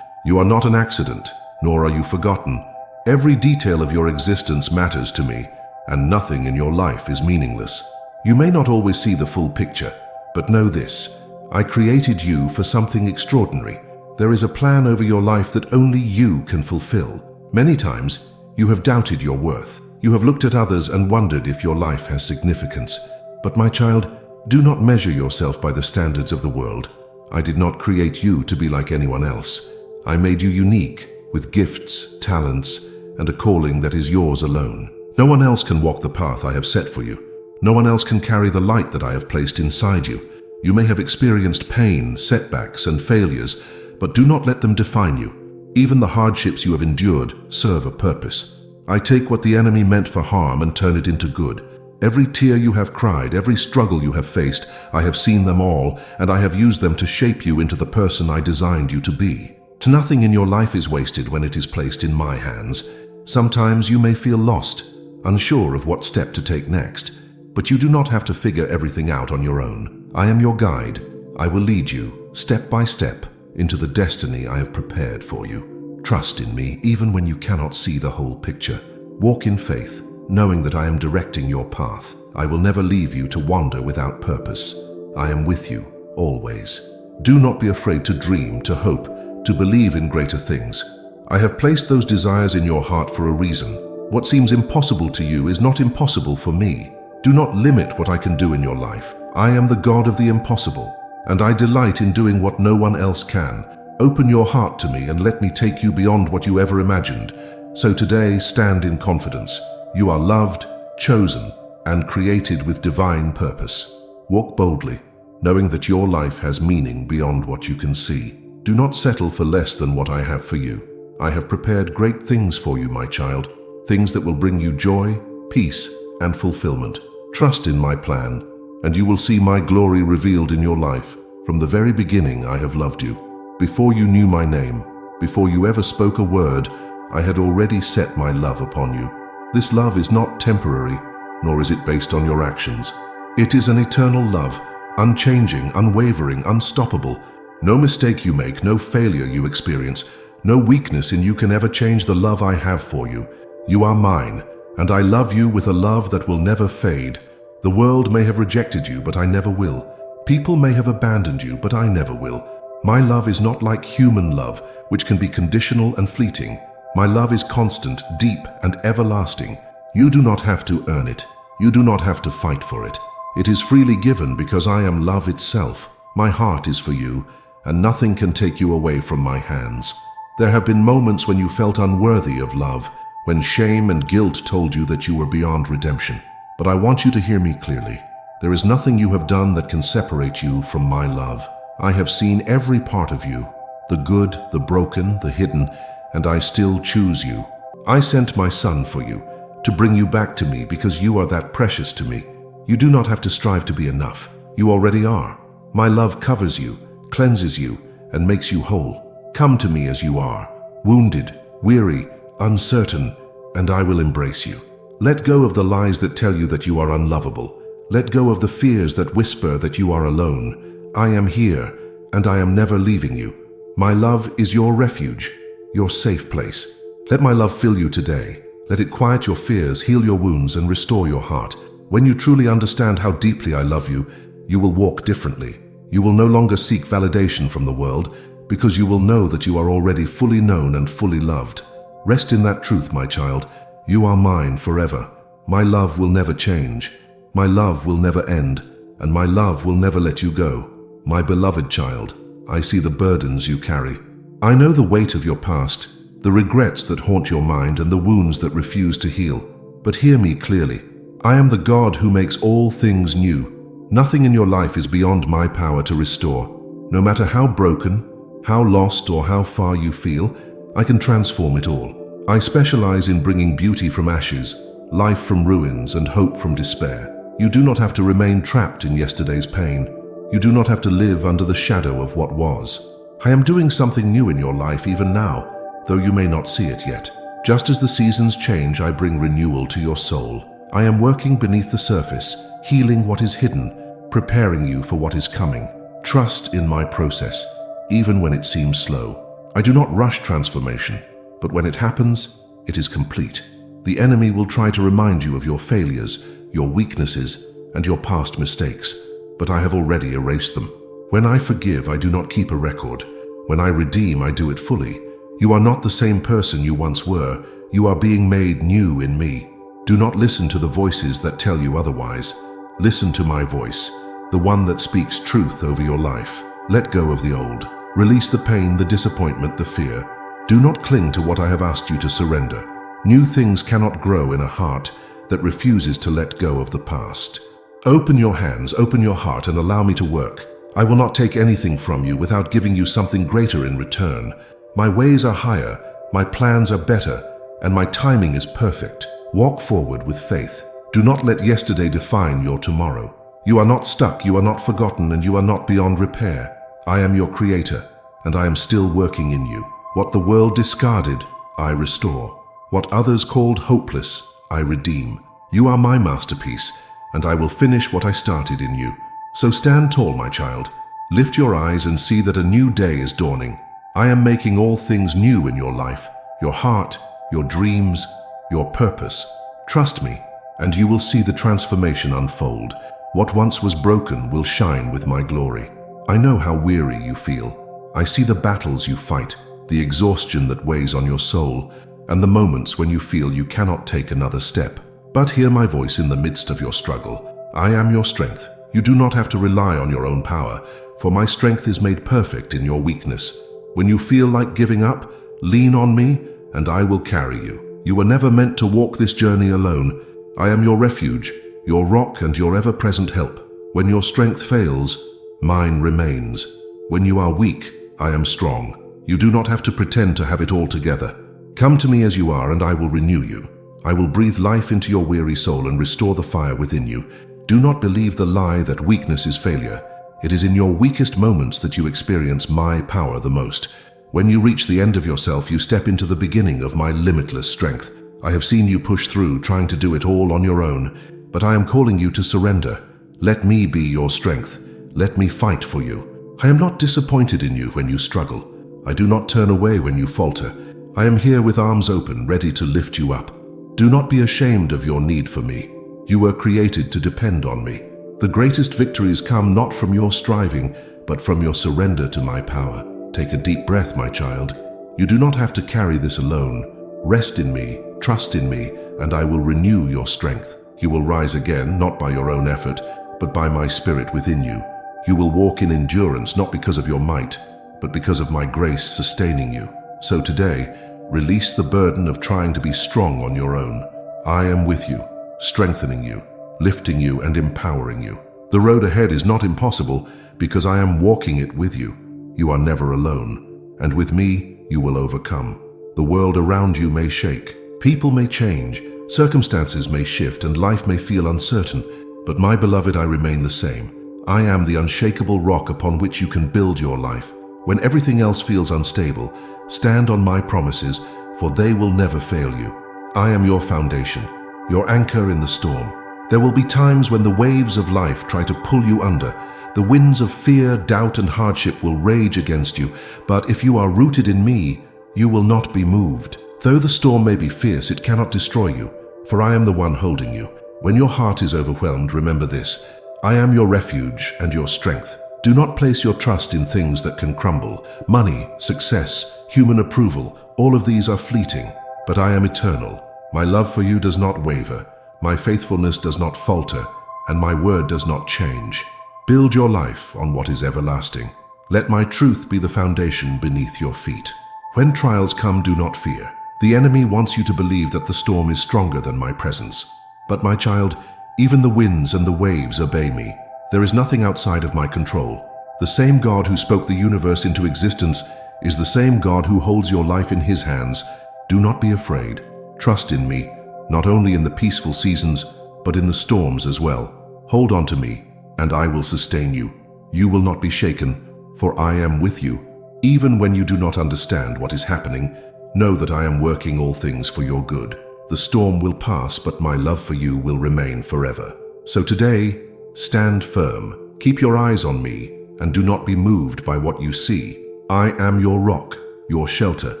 You are not an accident, nor are you forgotten. Every detail of your existence matters to me, and nothing in your life is meaningless. You may not always see the full picture, but know this: I created you for something extraordinary. There is a plan over your life that only you can fulfill. Many times, you have doubted your worth. You have looked at others and wondered if your life has significance. But my child, do not measure yourself by the standards of the world. I did not create you to be like anyone else. I made you unique, with gifts, talents, and a calling that is yours alone. No one else can walk the path I have set for you. No one else can carry the light that I have placed inside you. You may have experienced pain, setbacks, and failures, but do not let them define you. Even the hardships you have endured serve a purpose. I take what the enemy meant for harm and turn it into good. Every tear you have cried, every struggle you have faced, I have seen them all, and I have used them to shape you into the person I designed you to be. Nothing in your life is wasted when it is placed in my hands. Sometimes you may feel lost, unsure of what step to take next, but you do not have to figure everything out on your own. I am your guide. I will lead you, step by step, into the destiny I have prepared for you. Trust in me even when you cannot see the whole picture. Walk in faith, knowing that I am directing your path. I will never leave you to wander without purpose. I am with you, always. Do not be afraid to dream, to hope, to believe in greater things. I have placed those desires in your heart for a reason. What seems impossible to you is not impossible for me. Do not limit what I can do in your life. I am the God of the impossible, and I delight in doing what no one else can. Open your heart to me and let me take you beyond what you ever imagined. So today, stand in confidence. You are loved, chosen, and created with divine purpose. Walk boldly, knowing that your life has meaning beyond what you can see. Do not settle for less than what I have for you. I have prepared great things for you, my child, things that will bring you joy, peace, and fulfillment. Trust in my plan, and you will see my glory revealed in your life. From the very beginning, I have loved you. Before you knew my name, before you ever spoke a word, I had already set my love upon you. This love is not temporary, nor is it based on your actions. It is an eternal love, unchanging, unwavering, unstoppable. No mistake you make, no failure you experience, no weakness in you can ever change the love I have for you. You are mine, and I love you with a love that will never fade. The world may have rejected you, but I never will. People may have abandoned you, but I never will. My love is not like human love, which can be conditional and fleeting. My love is constant, deep, and everlasting. You do not have to earn it. You do not have to fight for it. It is freely given because I am love itself. My heart is for you, and nothing can take you away from my hands. There have been moments when you felt unworthy of love, when shame and guilt told you that you were beyond redemption. But I want you to hear me clearly. There is nothing you have done that can separate you from my love. I have seen every part of you, the good, the broken, the hidden, and I still choose you. I sent my Son for you, to bring you back to me because you are that precious to me. You do not have to strive to be enough. You already are. My love covers you, cleanses you, and makes you whole. Come to me as you are, wounded, weary, uncertain, and I will embrace you. Let go of the lies that tell you that you are unlovable. Let go of the fears that whisper that you are alone. I am here, and I am never leaving you. My love is your refuge, your safe place. Let my love fill you today. Let it quiet your fears, heal your wounds, and restore your heart. When you truly understand how deeply I love you, you will walk differently. You will no longer seek validation from the world, because you will know that you are already fully known and fully loved. Rest in that truth, my child. You are mine forever. My love will never change. My love will never end, and my love will never let you go. My beloved child, I see the burdens you carry. I know the weight of your past, the regrets that haunt your mind, and the wounds that refuse to heal. But hear me clearly. I am the God who makes all things new. Nothing in your life is beyond my power to restore. No matter how broken, how lost, or how far you feel, I can transform it all. I specialize in bringing beauty from ashes, life from ruins, and hope from despair. You do not have to remain trapped in yesterday's pain. You do not have to live under the shadow of what was. I am doing something new in your life even now, though you may not see it yet. Just as the seasons change, I bring renewal to your soul. I am working beneath the surface, healing what is hidden, preparing you for what is coming. Trust in my process, even when it seems slow. I do not rush transformation, but when it happens, it is complete. The enemy will try to remind you of your failures, your weaknesses, and your past mistakes, but I have already erased them. When I forgive, I do not keep a record. When I redeem, I do it fully. You are not the same person you once were. You are being made new in me. Do not listen to the voices that tell you otherwise. Listen to my voice, the one that speaks truth over your life. Let go of the old. Release the pain, the disappointment, the fear. Do not cling to what I have asked you to surrender. New things cannot grow in a heart that refuses to let go of the past. Open your hands, open your heart, and allow me to work. I will not take anything from you without giving you something greater in return. My ways are higher, my plans are better, and my timing is perfect. Walk forward with faith. Do not let yesterday define your tomorrow. You are not stuck, you are not forgotten, and you are not beyond repair. I am your creator, and I am still working in you. What the world discarded, I restore. What others called hopeless, I redeem. You are my masterpiece, and I will finish what I started in you. So stand tall, my child. Lift your eyes and see that a new day is dawning. I am making all things new in your life, your heart, your dreams, your purpose. Trust me, and you will see the transformation unfold. What once was broken will shine with my glory. I know how weary you feel. I see the battles you fight, the exhaustion that weighs on your soul, and the moments when you feel you cannot take another step. But hear my voice in the midst of your struggle. I am your strength. You do not have to rely on your own power, for my strength is made perfect in your weakness. When you feel like giving up, lean on me, and I will carry you. You were never meant to walk this journey alone. I am your refuge, your rock, and your ever-present help. When your strength fails, mine remains. When you are weak, I am strong. You do not have to pretend to have it all together. Come to me as you are, and I will renew you. I will breathe life into your weary soul and restore the fire within you. Do not believe the lie that weakness is failure. It is in your weakest moments that you experience my power the most. When you reach the end of yourself, you step into the beginning of my limitless strength. I have seen you push through, trying to do it all on your own, but I am calling you to surrender. Let me be your strength. Let me fight for you. I am not disappointed in you when you struggle. I do not turn away when you falter. I am here with arms open, ready to lift you up. Do not be ashamed of your need for me. You were created to depend on me. The greatest victories come not from your striving, but from your surrender to my power. Take a deep breath, my child. You do not have to carry this alone. Rest in me, trust in me, and I will renew your strength. You will rise again, not by your own effort, but by my spirit within you. You will walk in endurance, not because of your might, but because of my grace sustaining you. So today, release the burden of trying to be strong on your own. I am with you, strengthening you, lifting you, and empowering you. The road ahead is not impossible because I am walking it with you. You are never alone, and with me, you will overcome. The world around you may shake, people may change, circumstances may shift, and life may feel uncertain, but my beloved, I remain the same. I am the unshakable rock upon which you can build your life. When everything else feels unstable, stand on my promises, for they will never fail you. I am your foundation, your anchor in the storm. There will be times when the waves of life try to pull you under. The winds of fear, doubt, and hardship will rage against you, but if you are rooted in me, you will not be moved. Though the storm may be fierce, it cannot destroy you, for I am the one holding you. When your heart is overwhelmed, remember this: I am your refuge and your strength. Do not place your trust in things that can crumble. Money, success, human approval, all of these are fleeting, but I am eternal. My love for you does not waver, my faithfulness does not falter, and my word does not change. Build your life on what is everlasting. Let my truth be the foundation beneath your feet. When trials come, do not fear. The enemy wants you to believe that the storm is stronger than my presence. But my child, even the winds and the waves obey me. There is nothing outside of my control. The same God who spoke the universe into existence is the same God who holds your life in his hands. Do not be afraid. Trust in me, not only in the peaceful seasons, but in the storms as well. Hold on to me, and I will sustain you. You will not be shaken, for I am with you. Even when you do not understand what is happening, know that I am working all things for your good. The storm will pass, but my love for you will remain forever. So today, stand firm, keep your eyes on me, and do not be moved by what you see. I am your rock, your shelter,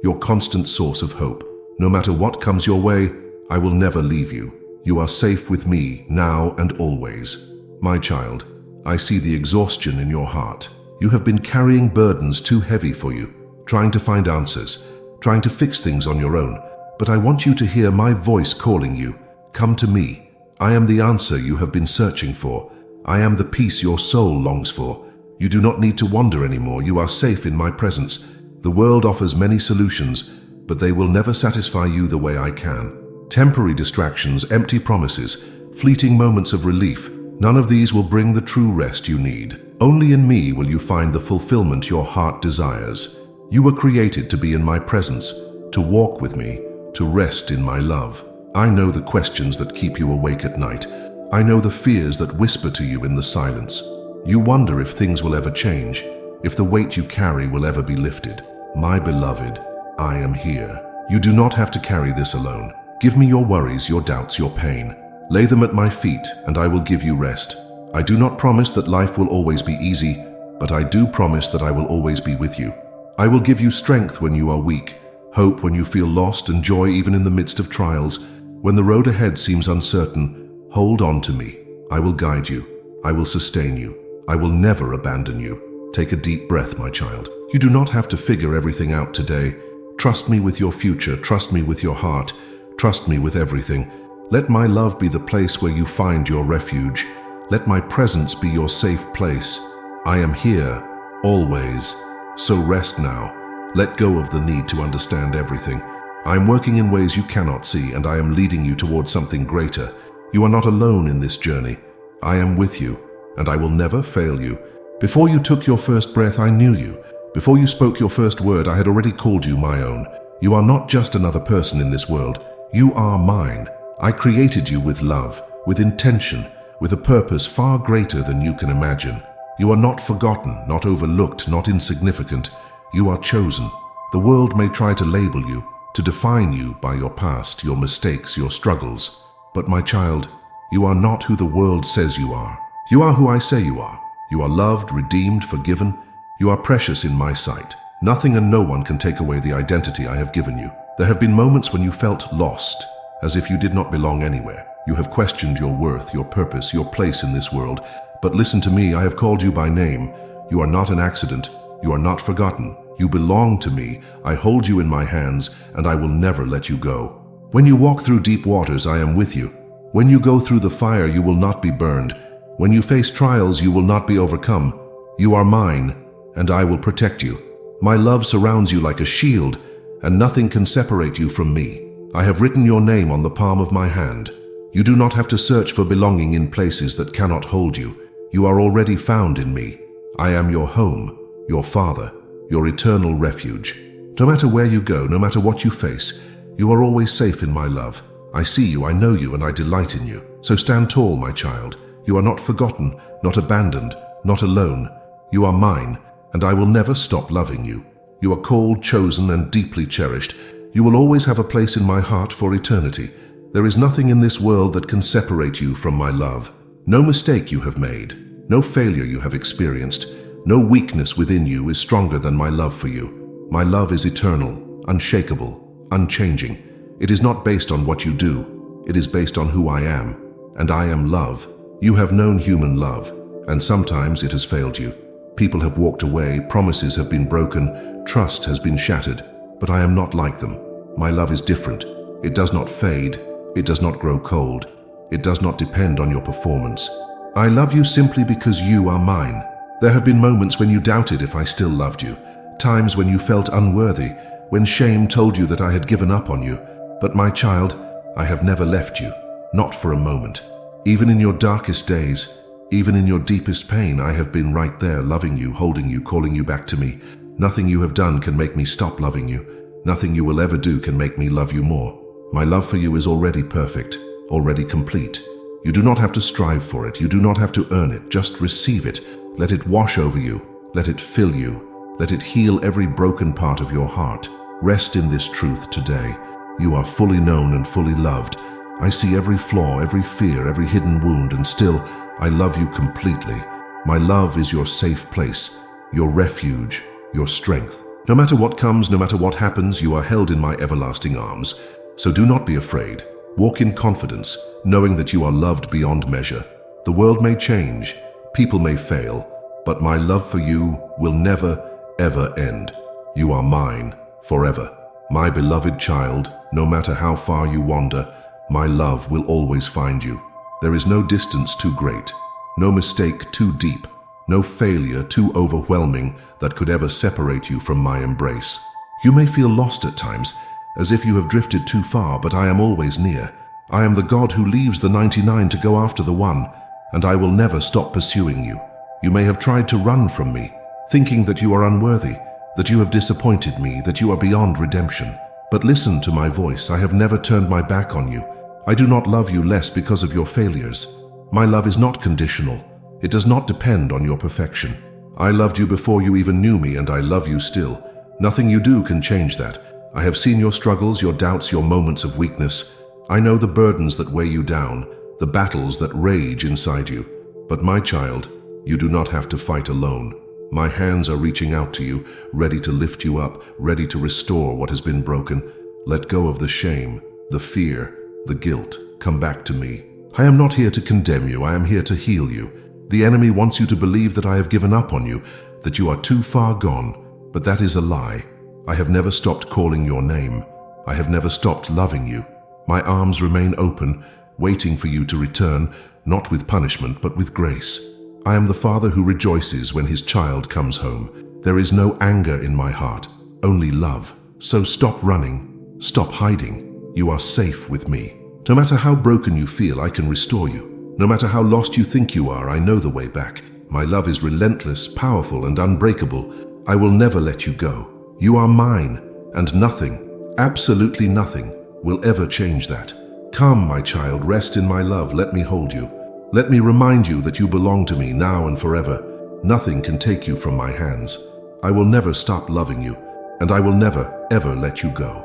your constant source of hope. No matter what comes your way, I will never leave you. You are safe with me, now and always. My child, I see the exhaustion in your heart. You have been carrying burdens too heavy for you, trying to find answers, trying to fix things on your own. But I want you to hear my voice calling you. Come to me. I am the answer you have been searching for. I am the peace your soul longs for. You do not need to wander anymore. You are safe in my presence. The world offers many solutions, but they will never satisfy you the way I can. Temporary distractions, empty promises, fleeting moments of relief, none of these will bring the true rest you need. Only in me will you find the fulfillment your heart desires. You were created to be in my presence, to walk with me, to rest in my love. I know the questions that keep you awake at night. I know the fears that whisper to you in the silence. You wonder if things will ever change, if the weight you carry will ever be lifted. My beloved, I am here. You do not have to carry this alone. Give me your worries, your doubts, your pain. Lay them at my feet, and I will give you rest. I do not promise that life will always be easy, but I do promise that I will always be with you. I will give you strength when you are weak, hope when you feel lost, and joy even in the midst of trials. When the road ahead seems uncertain, hold on to me. I will guide you. I will sustain you. I will never abandon you. Take a deep breath, my child. You do not have to figure everything out today. Trust me with your future. Trust me with your heart. Trust me with everything. Let my love be the place where you find your refuge. Let my presence be your safe place. I am here, always. So rest now. Let go of the need to understand everything. I am working in ways you cannot see, and I am leading you towards something greater. You are not alone in this journey. I am with you, and I will never fail you. Before you took your first breath, I knew you. Before you spoke your first word, I had already called you my own. You are not just another person in this world. You are mine. I created you with love, with intention, with a purpose far greater than you can imagine. You are not forgotten, not overlooked, not insignificant. You are chosen. The world may try to label you, to define you by your past, your mistakes, your struggles. But my child, you are not who the world says you are. You are who I say you are. You are loved, redeemed, forgiven. You are precious in my sight. Nothing and no one can take away the identity I have given you. There have been moments when you felt lost, as if you did not belong anywhere. You have questioned your worth, your purpose, your place in this world. But listen to me, I have called you by name. You are not an accident. You are not forgotten. You belong to me. I hold you in my hands, and I will never let you go. When you walk through deep waters, I am with you. When you go through the fire, you will not be burned. When you face trials, you will not be overcome. You are mine, and I will protect you. My love surrounds you like a shield, and nothing can separate you from me. I have written your name on the palm of my hand. You do not have to search for belonging in places that cannot hold you. You are already found in me. I am your home, your father, your eternal refuge. No matter where you go, no matter what you face, you are always safe in my love. I see you, I know you, and I delight in you. So stand tall, my child. You are not forgotten, not abandoned, not alone. You are mine, and I will never stop loving you. You are called, chosen, and deeply cherished. You will always have a place in my heart for eternity. There is nothing in this world that can separate you from my love. No mistake you have made, no failure you have experienced, no weakness within you is stronger than my love for you. My love is eternal, unshakable, unchanging. It is not based on what you do. It is based on who I am, and I am love. You have known human love, and sometimes it has failed you. People have walked away, promises have been broken, trust has been shattered, but I am not like them. My love is different. It does not fade. It does not grow cold. It does not depend on your performance. I love you simply because you are mine. There have been moments when you doubted if I still loved you, times when you felt unworthy, when shame told you that I had given up on you. But my child, I have never left you, not for a moment. Even in your darkest days, even in your deepest pain, I have been right there, loving you, holding you, calling you back to me. Nothing you have done can make me stop loving you. Nothing you will ever do can make me love you more. My love for you is already perfect, already complete. You do not have to strive for it. You do not have to earn it. Just receive it. Let it wash over you. Let it fill you. Let it heal every broken part of your heart. Rest in this truth today. You are fully known and fully loved. I see every flaw, every fear, every hidden wound, and still, I love you completely. My love is your safe place, your refuge, your strength. No matter what comes, no matter what happens, you are held in my everlasting arms. So do not be afraid. Walk in confidence, knowing that you are loved beyond measure. The world may change, people may fail, but my love for you will never, ever end. You are mine, forever. My beloved child, no matter how far you wander, my love will always find you. There is no distance too great, no mistake too deep, no failure too overwhelming that could ever separate you from my embrace. You may feel lost at times, as if you have drifted too far, but I am always near. I am the God who leaves the 99 to go after the one, and I will never stop pursuing you. You may have tried to run from me, thinking that you are unworthy, that you have disappointed me, that you are beyond redemption. But listen to my voice. I have never turned my back on you. I do not love you less because of your failures. My love is not conditional. It does not depend on your perfection. I loved you before you even knew me, and I love you still. Nothing you do can change that. I have seen your struggles, your doubts, your moments of weakness. I know the burdens that weigh you down, the battles that rage inside you. But my child, you do not have to fight alone. My hands are reaching out to you, ready to lift you up, ready to restore what has been broken. Let go of the shame, the fear, the guilt. Come back to me. I am not here to condemn you, I am here to heal you. The enemy wants you to believe that I have given up on you, that you are too far gone, but that is a lie. I have never stopped calling your name. I have never stopped loving you. My arms remain open, waiting for you to return, not with punishment, but with grace. I am the father who rejoices when his child comes home. There is no anger in my heart, only love. So stop running, stop hiding. You are safe with me. No matter how broken you feel, I can restore you. No matter how lost you think you are, I know the way back. My love is relentless, powerful, and unbreakable. I will never let you go. You are mine, and nothing, absolutely nothing, will ever change that. Come, my child, rest in my love. Let me hold you. Let me remind you that you belong to me now and forever. Nothing can take you from my hands. I will never stop loving you, and I will never, ever let you go.